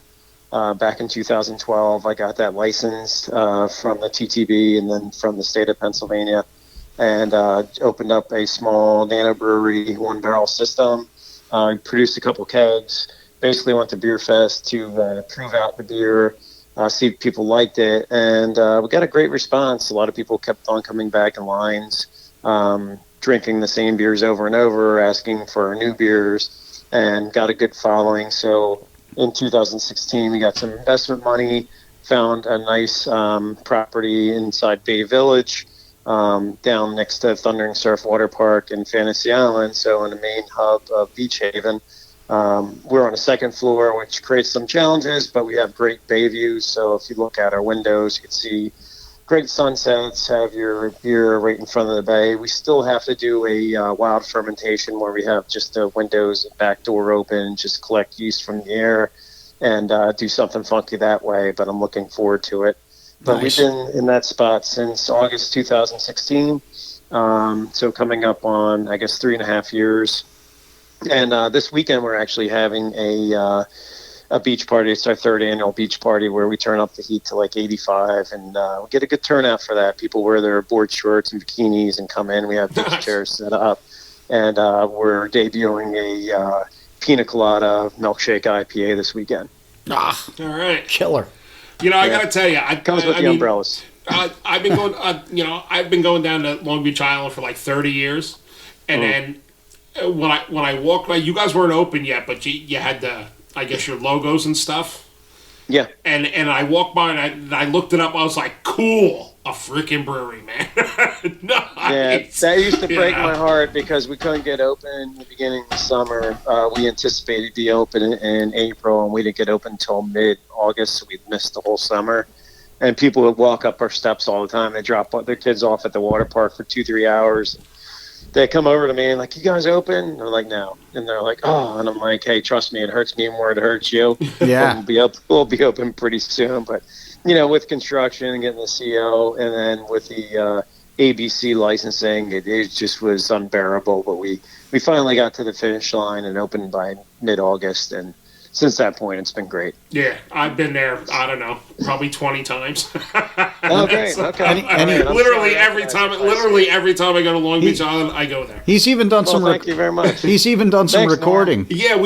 Back in 2012, I got that licensed from the TTB and then from the state of Pennsylvania, and opened up a small nano brewery, one barrel system. Produced a couple kegs. Basically went to Beer Fest to prove out the beer, see if people liked it, and we got a great response. A lot of people kept on coming back in lines, drinking the same beers over and over, asking for new beers, and got a good following. So in 2016, we got some investment money, found a nice property inside Bay Village, down next to Thundering Surf Water Park in Fantasy Island, so in the main hub of Beach Haven. We're on a second floor, which creates some challenges, but we have great bay views. So if you look out our windows, you can see great sunsets, have your beer right in front of the bay. We still have to do a wild fermentation where we have just the windows and back door open, just collect yeast from the air and do something funky that way. But I'm looking forward to it. But Nice. We've been in that spot since August 2016. So coming up on, I guess, 3.5 years. And this weekend we're actually having a beach party. It's our third annual beach party where we turn up the heat to like 85, and we get a good turnout for that. People wear their board shorts and bikinis and come in. We have beach chairs set up, and we're debuting a pina colada milkshake IPA this weekend. Ah, All right. killer. I got to tell you, Comes with the umbrellas. I've been going, I've been going down to Long Beach Island for like 30 years, and then when I walked by, you guys weren't open yet, but you had I guess your logos and stuff. Yeah. And I walked by and I looked it up. I was like, cool, a freaking brewery, man. Nice. Yeah, that used to break my heart because we couldn't get open in the beginning of the summer. We anticipated to be open in April, and we didn't get open until mid-August, so we missed the whole summer. And people would walk up our steps all the time. They drop their kids off at the water park for 2-3 hours. They come over to me and like, you guys open? And they're like, no. And they're like, oh. And I'm like, hey, trust me, it hurts me more than it hurts you. Yeah. We'll be open pretty soon. But, with construction and getting the CO and then with the ABC licensing, it just was unbearable. But we finally got to the finish line and opened by mid-August. And since that point, it's been great. Yeah, I've been there, I don't know, probably 20 times. Oh, great. Okay. Literally every time I go to Long Beach Island, I go there. He's even done some. Thank you very much. He's even done some Thanks, recording. Yeah,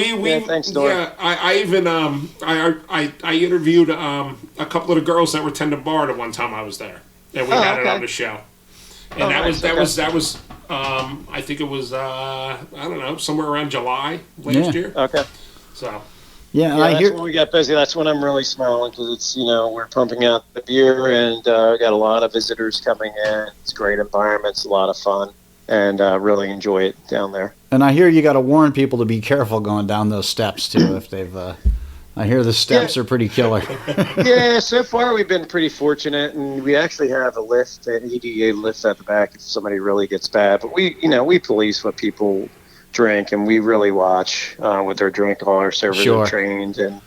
thanks, Dora. yeah. I even I interviewed a couple of the girls that were tending bar the one time I was there, and we had it on the show. And that was I think it was I don't know, somewhere around July last year. Okay. So Yeah, and Yeah, I that's hear. when we get busy. That's when I'm really smiling because it's, we're pumping out the beer and got a lot of visitors coming in. It's a great environment. It's a lot of fun and really enjoy it down there. And I hear you got to warn people to be careful going down those steps too. If they've, I hear the steps are pretty killer. Yeah, so far we've been pretty fortunate, and we actually have a lift, an EDA lift at the back if somebody really gets bad. But we police what people drink, and we really watch what they're drinking. All our servers Sure. are trained, and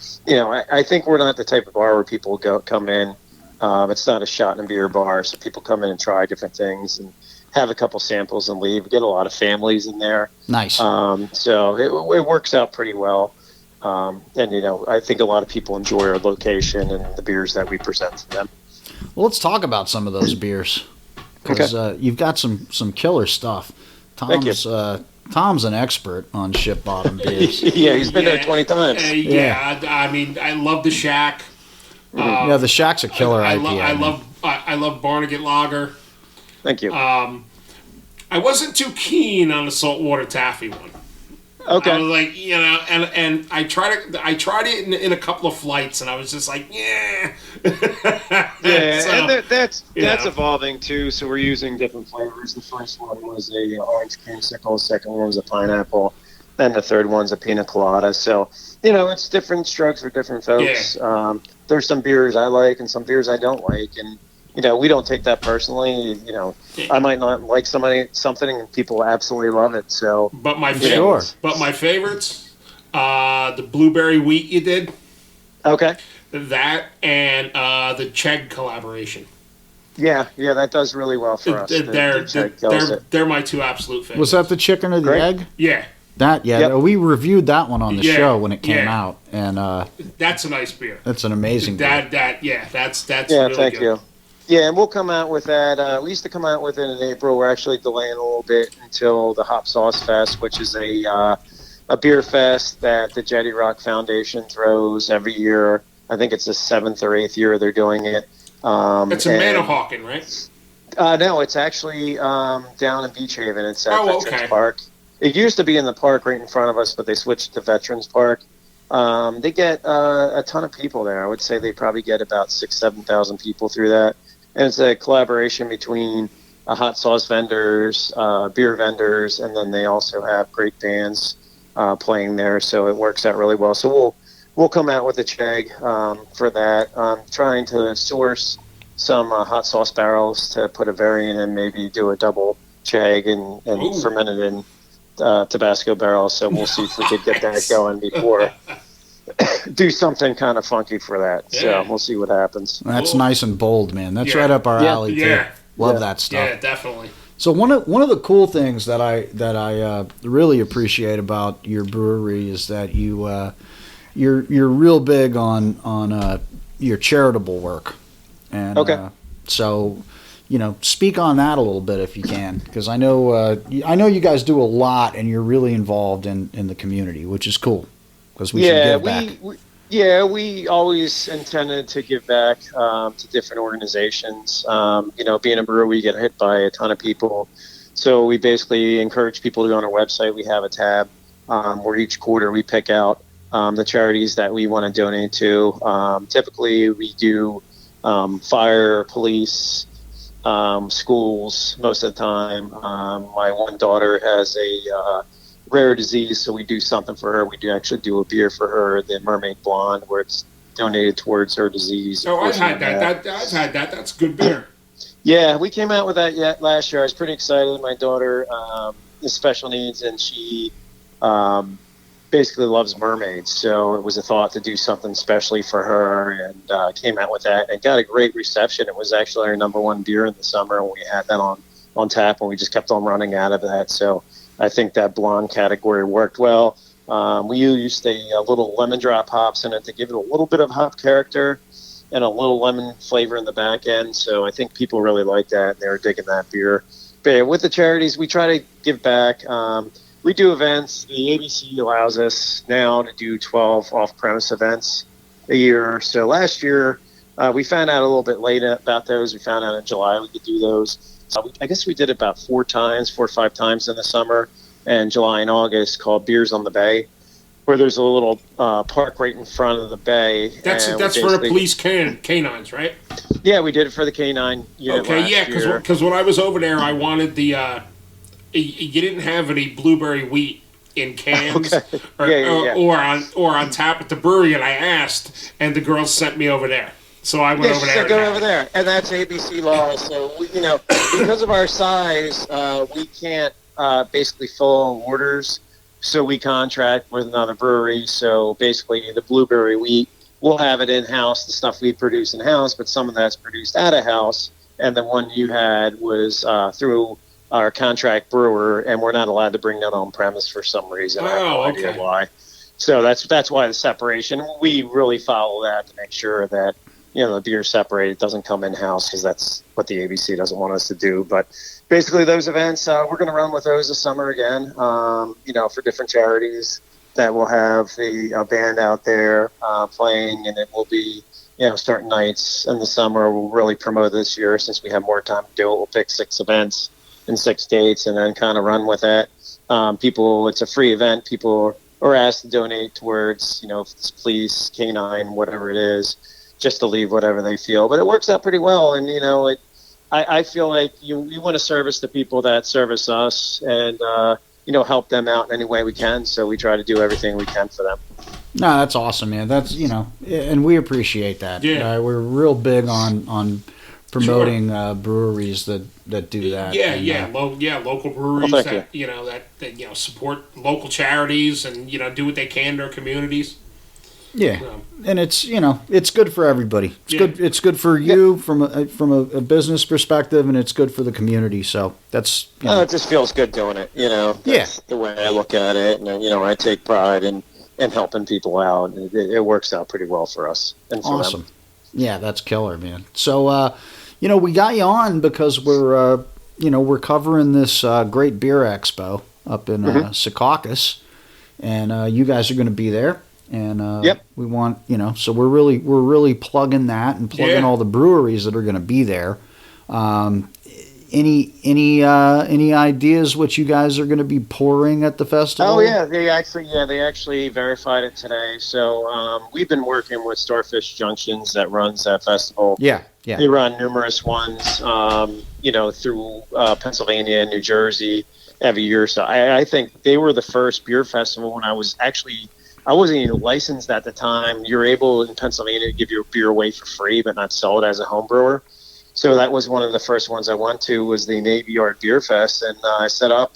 I think we're not the type of bar where people come in. It's not a shot and beer bar, so people come in and try different things and have a couple samples and leave. We get a lot of families in there. Nice. So it works out pretty well. And I think a lot of people enjoy our location and the beers that we present to them. Well, let's talk about some of those beers because you've got some killer stuff. Thank you. Tom's an expert on ship bottom beers. Yeah, he's been there 20 times. I mean, I love the Shack. Yeah, the Shack's a killer IPA. I love Barnegat Lager. Thank you. I wasn't too keen on the saltwater taffy one. Okay. I was like, and I tried it in a couple of flights, and I was just like, yeah. Yeah, So, and that's evolving too. So we're using different flavors. The first one was a orange creamsicle. The second one was a pineapple. Then the third one's a pina colada. So it's different strokes for different folks. Yeah. There's some beers I like and some beers I don't like, and we don't take that personally. I might not like something, and people absolutely love it. So, but my favorites, the blueberry wheat you did. Okay. That and the Chegg collaboration. Yeah, that does really well for us. They're my two absolute favorites. Was that the chicken or the egg? Yeah. We reviewed that one on the show when it came out, and that's a nice beer. That's an amazing beer. That's really thank good. you. Yeah, and we'll come out with that. We used to come out with it in April. We're actually delaying a little bit until the Hop Sauce Fest, which is a beer fest that the Jetty Rock Foundation throws every year. I think it's the 7th or 8th year they're doing it. It's in Manahawkin, right? No, it's actually down in Beach Haven. It's at Veterans okay. Park. It used to be in the park right in front of us, but they switched to Veterans Park. They get a ton of people there. I would say they probably get about 7,000 people through that. And it's a collaboration between hot sauce vendors, beer vendors, and then they also have great bands playing there. So it works out really well. So we'll come out with a Chegg for that. Trying to source some hot sauce barrels to put a variant in, maybe do a double Chegg and ferment it in Tabasco barrels. So we'll see if we could get that going before do something kind of funky for that. Yeah. So we'll see what happens. That's nice and bold, man. That's right up our alley too. Love that stuff. Yeah, definitely. So one of the cool things that I really appreciate about your brewery is that you're real big on your charitable work. And so speak on that a little bit if you can, because I know you guys do a lot and you're really involved in the community, which is cool. Because we should give back. We always intended to give back to different organizations. Being a brewer, we get hit by a ton of people. So we basically encourage people to go on our website. We have a tab where each quarter we pick out the charities that we want to donate to. Typically, we do fire, police, schools most of the time. My one daughter has a rare disease, so we do something for her. We do actually do a beer for her, the Mermaid Blonde, where it's donated towards her disease. Oh, I've had that. I've had that. That's good beer. Yeah, we came out with that last year. I was pretty excited. My daughter is special needs, and she basically loves mermaids, so it was a thought to do something specially for her, and came out with that. It got a great reception. It was actually our number one beer in the summer, and we had that on tap, and we just kept on running out of that. So I think that blonde category worked well. We used a little lemon drop hops in it to give it a little bit of hop character and a little lemon flavor in the back end. So I think people really liked that. They were digging that beer. But yeah, with the charities, we try to give back. We do events. The ABC allows us now to do 12 off-premise events a year. So last year, we found out a little bit late about those. We found out in July we could do those. I guess we did it about 4 or 5 times in the summer and July and August, called Beers on the Bay, where there's a little park right in front of the bay. That's for the police canines, right? Yeah, we did it for the canine unit last year. Because when I was over there, I wanted the you didn't have any blueberry wheat in cans or on tap at the brewery, and I asked, and the girls sent me over there. So I went over there. Go over there, and that's ABC law. So because of our size, we can't basically fill orders. So we contract with another brewery. So basically, the blueberry wheat, we'll have it in house. The stuff we produce in house, but some of that's produced out of house. And the one you had was through our contract brewer, and we're not allowed to bring that on premise for some reason. I have no idea why. So that's why the separation. We really follow that to make sure that the beer separated doesn't come in house, because that's what the ABC doesn't want us to do. But basically, those events we're going to run with those this summer again. For different charities that will have the band out there playing, and it will be certain nights in the summer. We'll really promote this year since we have more time to do it. We'll pick 6 events in 6 dates and then kind of run with it. It's a free event. People are asked to donate towards, if it's police, canine, whatever it is, just to leave whatever they feel. But it works out pretty well. And, I feel like we want to service the people that service us and, help them out in any way we can. So we try to do everything we can for them. No, that's awesome, man. That's, and we appreciate that. Yeah. We're real big on promoting breweries that do that. Local breweries that support local charities and do what they can in their communities. Yeah, and it's it's good for everybody. It's good for you from a business perspective, and it's good for the community. So that's it just feels good doing it. That's the way I look at it, and I take pride in helping people out. It works out pretty well for us and for them. Yeah, that's killer, man. So we got you on because we're covering this great beer expo up in Secaucus, and you guys are going to be there. And we want so we're really plugging that and plugging all the breweries that are going to be there. Any ideas what you guys are going to be pouring at the festival? Oh yeah, they actually verified it today. So we've been working with Starfish Junctions that runs that festival. Yeah. They run numerous ones, through Pennsylvania and New Jersey every year. So I think they were the first beer festival when I wasn't even licensed at the time. You're able in Pennsylvania to give your beer away for free, but not sell it as a home brewer. So that was one of the first ones I went to, was the Navy Yard Beer Fest, and I set up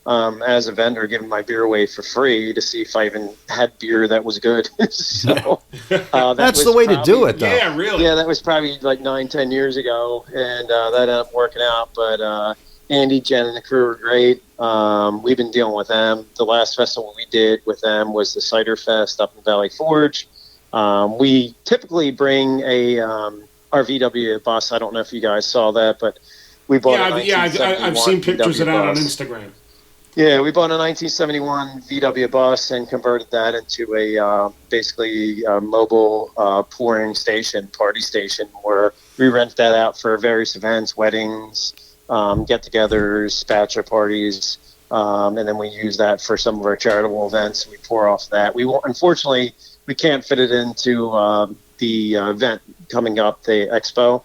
as a vendor, giving my beer away for free to see if I even had beer that was good. So that's the way to do it, though. Yeah, really. Yeah, that was probably like 9-10 years ago, and that ended up working out. But Andy, Jen, and the crew were great. We've been dealing with them. The last festival we did with them was the Cider Fest up in Valley Forge. We typically bring our VW bus. I don't know if you guys saw that, but we bought a 1971 I've seen pictures VW of that bus. on Instagram. Yeah, we bought a 1971 VW bus and converted that into a basically mobile pouring station, party station, where we rent that out for various events, weddings, get-togethers, bachelor parties, and then we use that for some of our charitable events. We pour off that. Unfortunately, we can't fit it into the event coming up, the expo,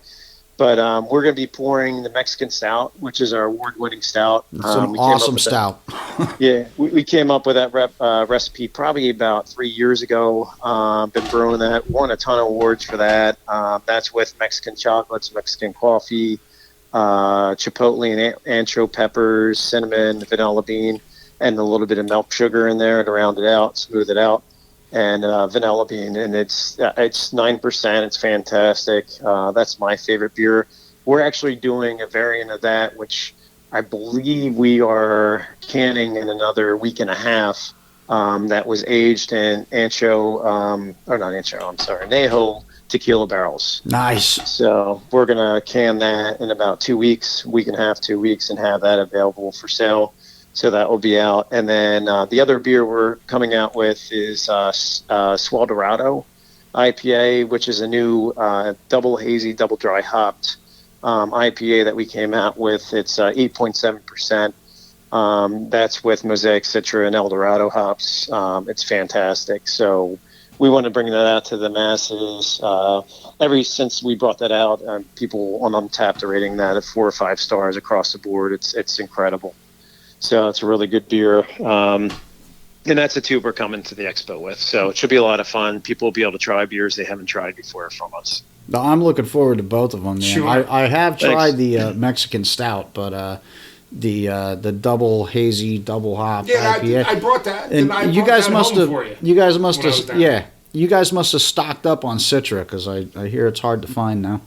but we're going to be pouring the Mexican Stout, which is our award-winning stout. It's an awesome stout. We came up with that recipe probably about 3 years ago. Been brewing that, won a ton of awards for that. That's with Mexican chocolates, Mexican coffee, chipotle and ancho peppers, cinnamon, vanilla bean, and a little bit of milk sugar in there to round it out, smooth it out, and vanilla bean. And it's 9%. It's fantastic. That's my favorite beer. We're actually doing a variant of that, which I believe we are canning in another week and a half. That was aged in Añejo tequila barrels. Nice. So we're going to can that in about 2 weeks, week and a half, 2 weeks, and have that available for sale. So that will be out. And then the other beer we're coming out with is Swaldorado IPA, which is a new double hazy, double dry hopped IPA that we came out with. It's 8.7%. That's with Mosaic Citra and Eldorado hops. It's fantastic. So we want to bring that out to the masses. Since we brought that out, people on Untapped are rating that at 4 or 5 stars across the board. It's incredible. So it's a really good beer. And that's a tube we're coming to the expo with. So it should be a lot of fun. People will be able to try beers they haven't tried before from us. No, I'm looking forward to both of them, man. Sure. I have tried Thanks. the Mexican stout, but the double hazy double hop Yeah, IPA. I brought that. and I you brought guys that must home have for you you guys must when I was have down. yeah you guys must have stocked up on Citra because I hear it's hard to find now.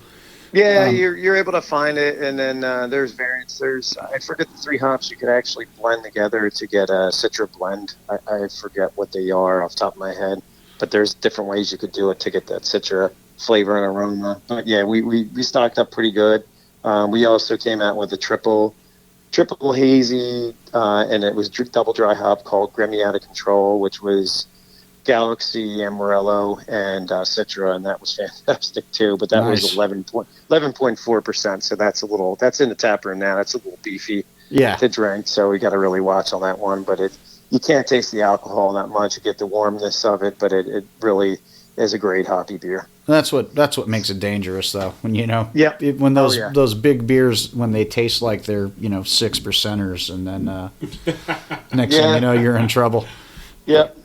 Yeah, Um, you're able to find it, and then there's variants. I forget the 3 hops you could actually blend together to get a Citra blend. I forget what they are off the top of my head, but there's different ways you could do it to get that Citra flavor and aroma. But yeah, we stocked up pretty good. We also came out with a triple hazy, and it was double dry hop called Grammy Out of Control, which was Galaxy, Amarillo, and Citra, and that was fantastic too. But that Nice. was 11.4%. So that's in the tap room now. That's a little beefy Yeah, to drink, so we got to really watch on that one. But you can't taste the alcohol that much. You get the warmness of it, but it really is a great hoppy beer. that's what makes it dangerous though. When Yep. when those Oh, yeah. those big beers when they taste like they're 6%ers and then next thing Yeah. you know you're in trouble. Yep.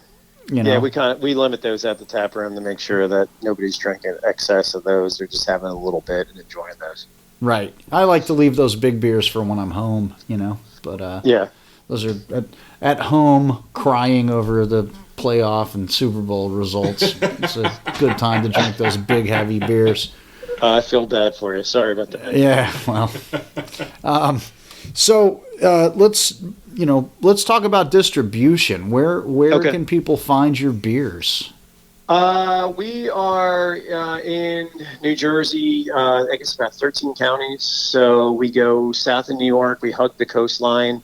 You know. Yeah, we limit those at the tap room to make sure that nobody's drinking excess of those. They're just having a little bit and enjoying those. Right. I like to leave those big beers for when I'm home, but Yeah. those are at home crying over the playoff and Super Bowl results. It's a good time to drink those big, heavy beers. I feel bad for you. Sorry about that. Yeah, well. So let's talk about distribution. Where Okay. can people find your beers? We are in New Jersey, I guess about 13 counties. So we go south of New York, we hug the coastline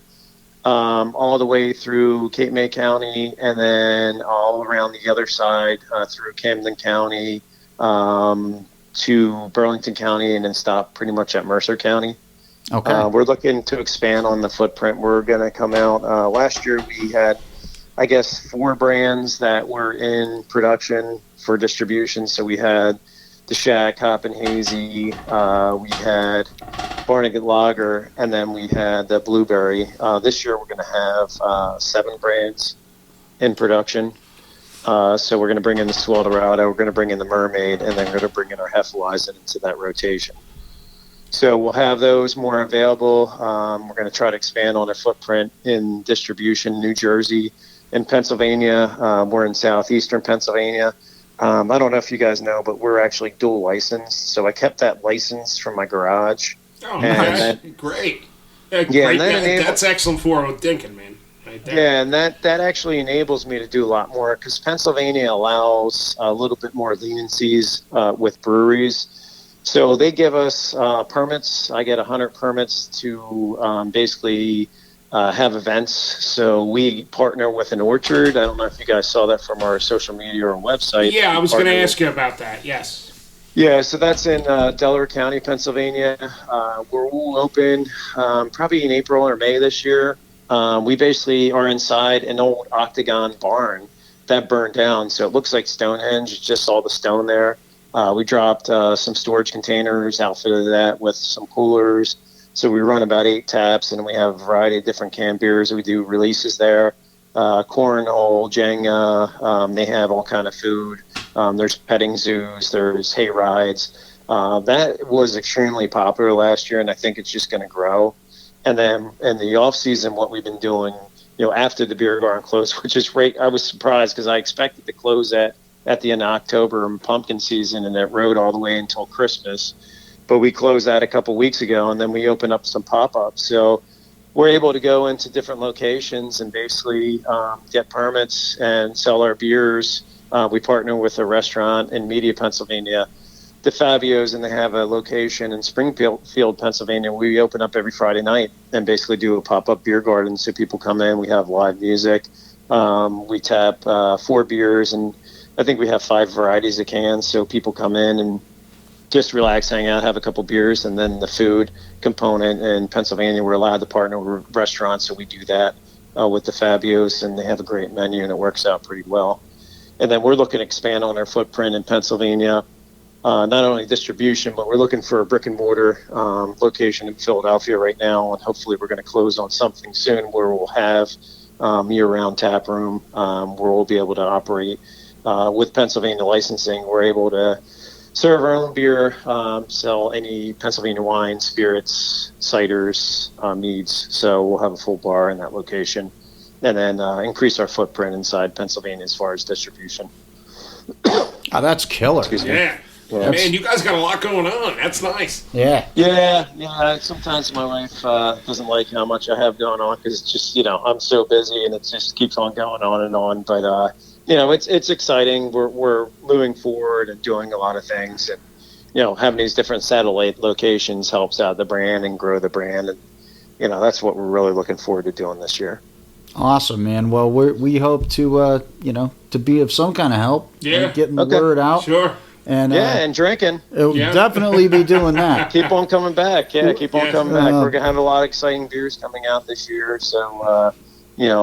all the way through Cape May County, and then all around the other side through Camden County to Burlington County, and then stop pretty much at Mercer County. Okay. We're looking to expand on the footprint. We're going to come out. Last year we had, I guess, 4 brands that were in production for distribution. So we had the Shack, Hop and Hazy, we had Barnegat Lager, and then we had the Blueberry. This year we're going to have 7 brands in production. So we're going to bring in the Swelterado, we're going to bring in the Mermaid, and then we're going to bring in our Hefeweizen into that rotation. So we'll have those more available. We're going to try to expand on our footprint in distribution, New Jersey and Pennsylvania. We're in southeastern Pennsylvania. I don't know if you guys know, but we're actually dual licensed. So I kept that license from my garage. Oh, And nice. that- Great. Yeah, Great. and that enables- That's excellent for with Dinkin, man. Right there. Yeah, and that actually enables me to do a lot more because Pennsylvania allows a little bit more leniencies with breweries. So they give us permits. I get 100 permits to basically have events. So we partner with an orchard. I don't know if you guys saw that from our social media or website. Yeah, I was going to Partner- ask you about that. Yes. Yeah, so that's in Delaware County, Pennsylvania. We'll open probably in April or May this year. We basically are inside an old octagon barn that burned down. So it looks like Stonehenge, it's just all the stone there. We dropped some storage containers, outfitted that with some coolers. So we run about 8 taps, and we have a variety of different canned beers. We do releases there. Cornhole, Jenga, they have all kind of food. There's petting zoos, there's hay rides. That was extremely popular last year, and I think it's just going to grow. And then in the off season, what we've been doing, after the beer garden closed, which is great. I was surprised because I expected to close at the end of October and pumpkin season, and it rode all the way until Christmas. But we closed that a couple weeks ago, and then we opened up some pop-ups. So we're able to go into different locations and basically get permits and sell our beers. We partner with a restaurant in Media, Pennsylvania, the Fabio's, and they have a location in Springfield, Pennsylvania. We open up every Friday night and basically do a pop-up beer garden. So people come in, we have live music. We tap 4 beers, and I think we have 5 varieties of cans. So people come in and just relax, hang out, have a couple beers, and then the food component in Pennsylvania, we're allowed to partner with restaurants, so we do that with the Fabios, and they have a great menu, and it works out pretty well. And then we're looking to expand on our footprint in Pennsylvania, not only distribution, but we're looking for a brick and mortar location in Philadelphia right now, and hopefully we're going to close on something soon where we'll have year-round tap room where we'll be able to operate with Pennsylvania licensing. We're able to serve our own beer, sell any Pennsylvania wine, spirits, ciders, meads. So we'll have a full bar in that location, and then increase our footprint inside Pennsylvania as far as distribution. Oh, that's killer. Excuse me. Yeah. Yeah. Man, you guys got a lot going on. That's nice. Yeah. Yeah. Sometimes my wife doesn't like how much I have going on because it's just, I'm so busy and it just keeps on going on and on. But, it's exciting. We're moving forward and doing a lot of things. And, having these different satellite locations helps out the brand and grow the brand. And, that's what we're really looking forward to doing this year. Awesome, man. Well, we hope to, to be of some kind of help. Yeah. Getting the word out. Sure. And, and drinking. It'll definitely be doing that. Keep on coming back. Yeah, keep on coming back. Uh, We're going to have a lot of exciting beers coming out this year. So,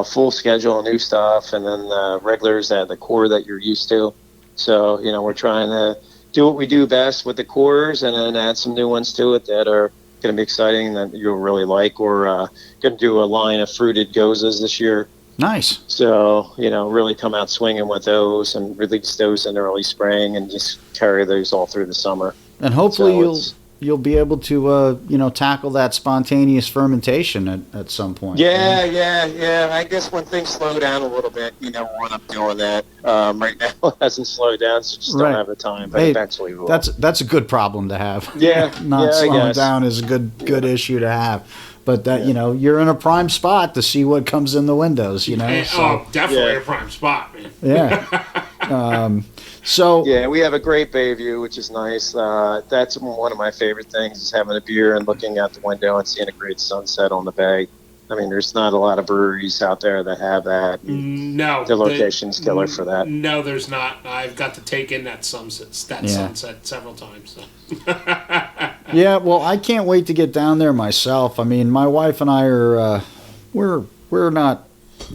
full schedule of new stuff, and then regulars at the core that you're used to. So, we're trying to do what we do best with the cores and then add some new ones to it that are going to be exciting that you'll really like. We're going to do a line of fruited gozas this year. Nice. So, really come out swinging with those and release those in early spring and just carry those all through the summer. And hopefully you'll be able to, tackle that spontaneous fermentation at some point. Yeah. I guess when things slow down a little bit, when I'm doing that. Right now it hasn't slowed down, so just don't have the time, but eventually we will. That's a good problem to have. Yeah. Not slowing down is a good issue to have. But that you're in a prime spot to see what comes in the windows. Definitely a prime spot, man. Yeah. We have a great bay view, which is nice. That's one of my favorite things is having a beer and looking out the window and seeing a great sunset on the bay. I mean, there's not a lot of breweries out there that have that. No, the location's killer for that. No, there's not. I've got to take in that sunset several times. So. Yeah, well, I can't wait to get down there myself. I mean, my wife and I are we're not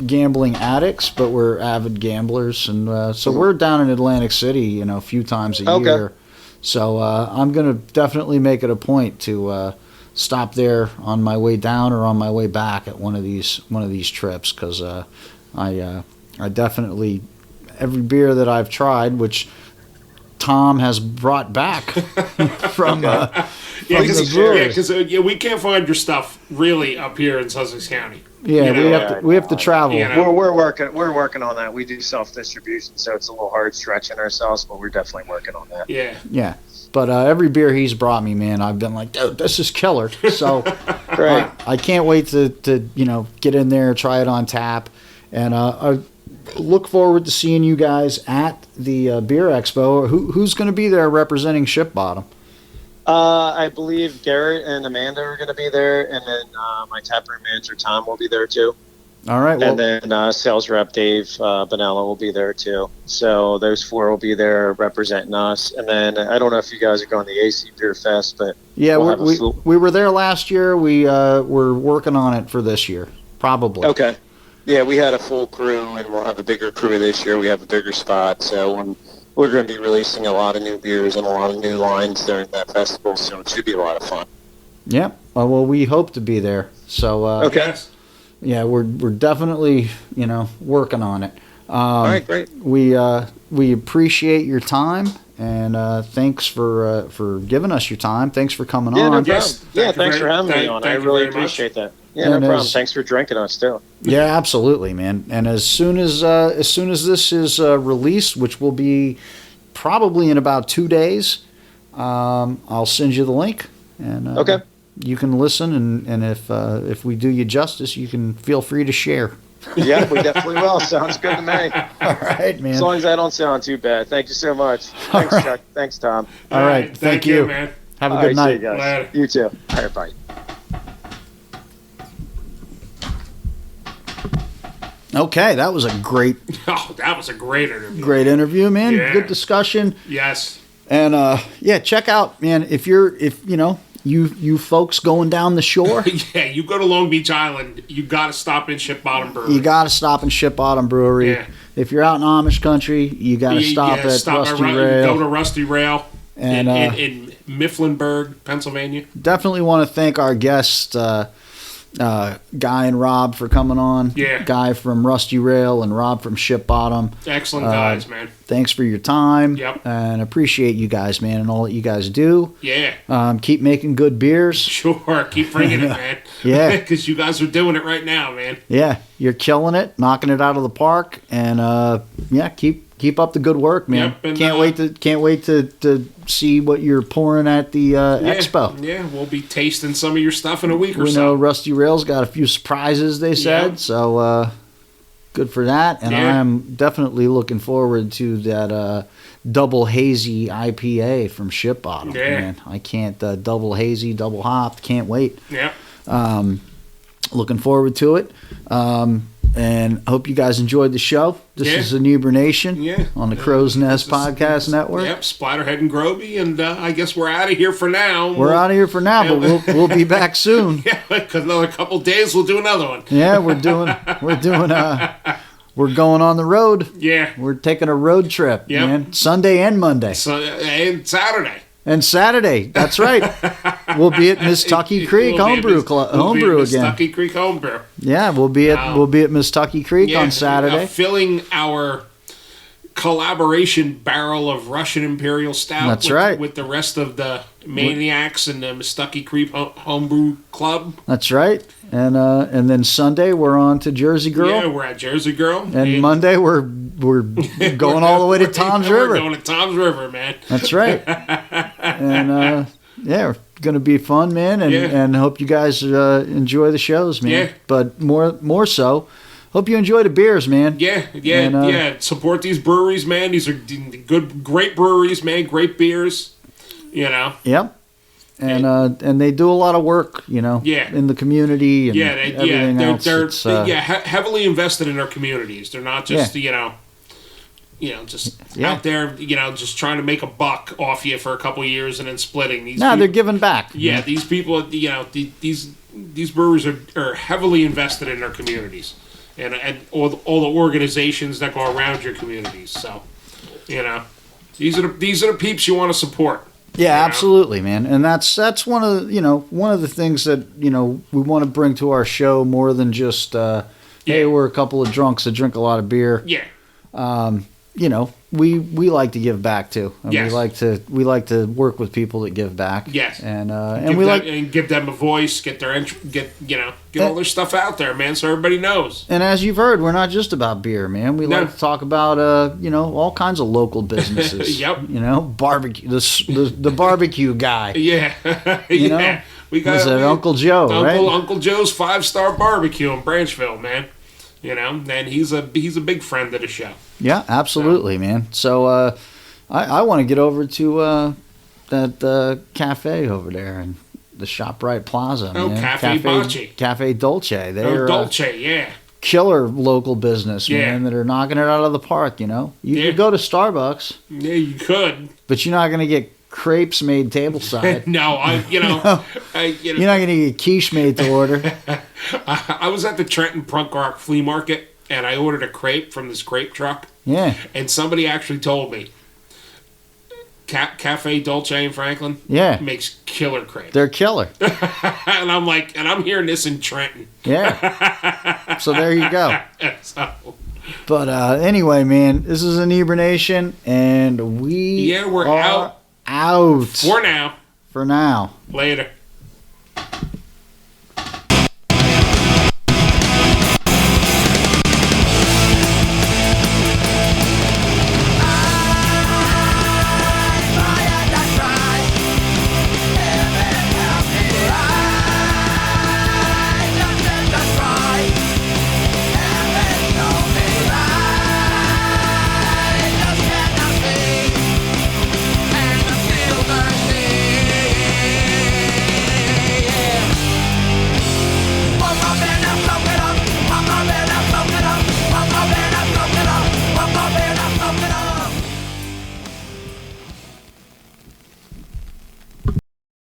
gambling addicts, but we're avid gamblers, and so we're down in Atlantic City, a few times a year. So I'm gonna definitely make it a point to stop there on my way down or on my way back at one of these trips, because I definitely, every beer that I've tried, which Tom has brought back from the brewery. Because we can't find your stuff really up here in Sussex County. Yeah, we have to travel. We're working on that. We do self distribution, so it's a little hard stretching ourselves, but we're definitely working on that. Yeah. But every beer he's brought me, man, I've been like, dude, this is killer. So Great. I can't wait to get in there, try it on tap, and I look forward to seeing you guys at the beer expo. Who's going to be there representing Ship Bottom? I believe Garrett and Amanda are going to be there, and then my taproom manager Tom will be there too. All right. Well, and then sales rep Dave Bonella will be there too. So those four will be there representing us. And then I don't know if you guys are going to the AC Beer Fest, but yeah, we were there last year. We're working on it for this year, probably. Okay. Yeah, we had a full crew, and we'll have a bigger crew this year. We have a bigger spot, so we're going to be releasing a lot of new beers and a lot of new lines during that festival. So it should be a lot of fun. Yeah. Well, we hope to be there. So okay. Yeah, we're definitely working on it. All right, great. We appreciate your time, and thanks for giving us your time. Thanks for coming on. No problem. Thanks for having me on. I really appreciate that. Yeah, no problem. Thanks for drinking us too. Yeah, absolutely, man. And as soon as this is released, which will be probably in about 2 days, I'll send you the link. And okay. You can listen, and if we do you justice, you can feel free to share. Yeah, we definitely will. Sounds good to me. All right, man. As long as I don't sound too bad. Thank you so much. Thanks, Chuck. Thanks, Tom. All right. Thank you, man. Have a good night. See you guys. You too. All right, bye. Okay, that was a great Oh, that was a great interview. Great interview, man. Yeah. Good discussion. Yes. And yeah, check out, man. If you folks going down the shore, Yeah, you go to Long Beach Island, you got to stop in Ship Bottom Brewery. you got to stop in Ship Bottom Brewery. Yeah. If you're out in Amish country, you got to stop at Rusty Rail. Go to Rusty Rail And, in Mifflinburg, Pennsylvania. Definitely want to thank our guests, Guy and Rob, for coming on. Yeah. Guy from Rusty Rail and Rob from Ship Bottom. Excellent guys, man. Thanks for your time. Yep. And appreciate you guys, man, and all that you guys do. Yeah. Keep making good beers. Sure. Keep bringing it, man. Yeah. Because you guys are doing it right now, man. Yeah, you're killing it, knocking it out of the park, and yeah, keep up the good work, man. Yep, and, can't wait to see what you're pouring at the expo. Yeah, we'll be tasting some of your stuff in a week or We so. know Rusty Rail's got a few surprises, they said, Yep. so good for that. And Yeah. I'm definitely looking forward to that double hazy IPA from Ship Bottom. Yeah. Man, I can't double hazy, double hopped. Can't wait. Yeah. Looking forward to it. And hope you guys enjoyed the show. This Yeah. is Inebriation Yeah. on the Crow's Nest Podcast Network. Yep, Splatterhead and Groby, and I guess we're out of here for now. We're out of here for now, but we'll be back soon. Yeah, because another couple days we'll do another one. Yeah, we're going on the road. Yeah. We're taking a road trip, Yep. man. Sunday and Monday. So, and Saturday. And Saturday. That's right. We'll be at Mistucky Creek Home Brew again. Mistucky Creek Home Brew. Yeah, we'll be at Mistucky Creek on Saturday. Filling our collaboration barrel of Russian Imperial Stout. That's right. With the rest of the maniacs in the Mistucky Creek Home Brew Club. That's right. And then Sunday we're on to Jersey Girl. Yeah, we're at Jersey Girl. And Monday we're going all the way to Tom's River. We're going to Tom's River, man. That's right. And yeah, going to be fun, man. And hope you guys enjoy the shows, man. Yeah. But more so, hope you enjoy the beers, man. Yeah. And, Support these breweries, man. These are great breweries, man. Great beers. You know. Yep. And they do a lot of work, Yeah. in the community and everything else. They're heavily invested in their communities. They're not just out there, just trying to make a buck off you for a couple of years and then splitting. They're giving back. Yeah, these people, these breweries are heavily invested in their communities, and all the organizations that go around your communities. So, these are the peeps you want to support. Yeah, absolutely, man. And that's one of the things that we want to bring to our show more than just hey, we're a couple of drunks that drink a lot of beer. Yeah. We like to give back too. And Yes. we like to work with people that give back. Yes. And give them a voice, get all their stuff out there, man, so everybody knows. And as you've heard, we're not just about beer, man. We like to talk about all kinds of local businesses. Yep. Barbecue, the barbecue guy. Yeah. Yeah. We got Uncle Joe, right? Uncle Joe's 5-Star Barbecue in Branchville, man. And he's a big friend of the show. Yeah, absolutely, man. So I want to get over to that cafe over there in the ShopRite Plaza. Oh, man. Cafe Bocce. Cafe Dolce. They're Dolce, yeah. killer local business, Yeah. man, that are knocking it out of the park, You could go to Starbucks, Yeah, you could. but you're not going to get crepes made tableside. No, You're not going to get quiche made to order. I was at the Trenton Punk Rock Flea Market, and I ordered a crepe from this crepe truck. Yeah. And somebody actually told me, Cafe Dolce in Franklin makes killer crepes. They're killer. And I'm like, and I'm hearing this in Trenton. Yeah. So there you go. So, But anyway, man, this is Inebriation, and we're we're out. Out. For now. For now. Later.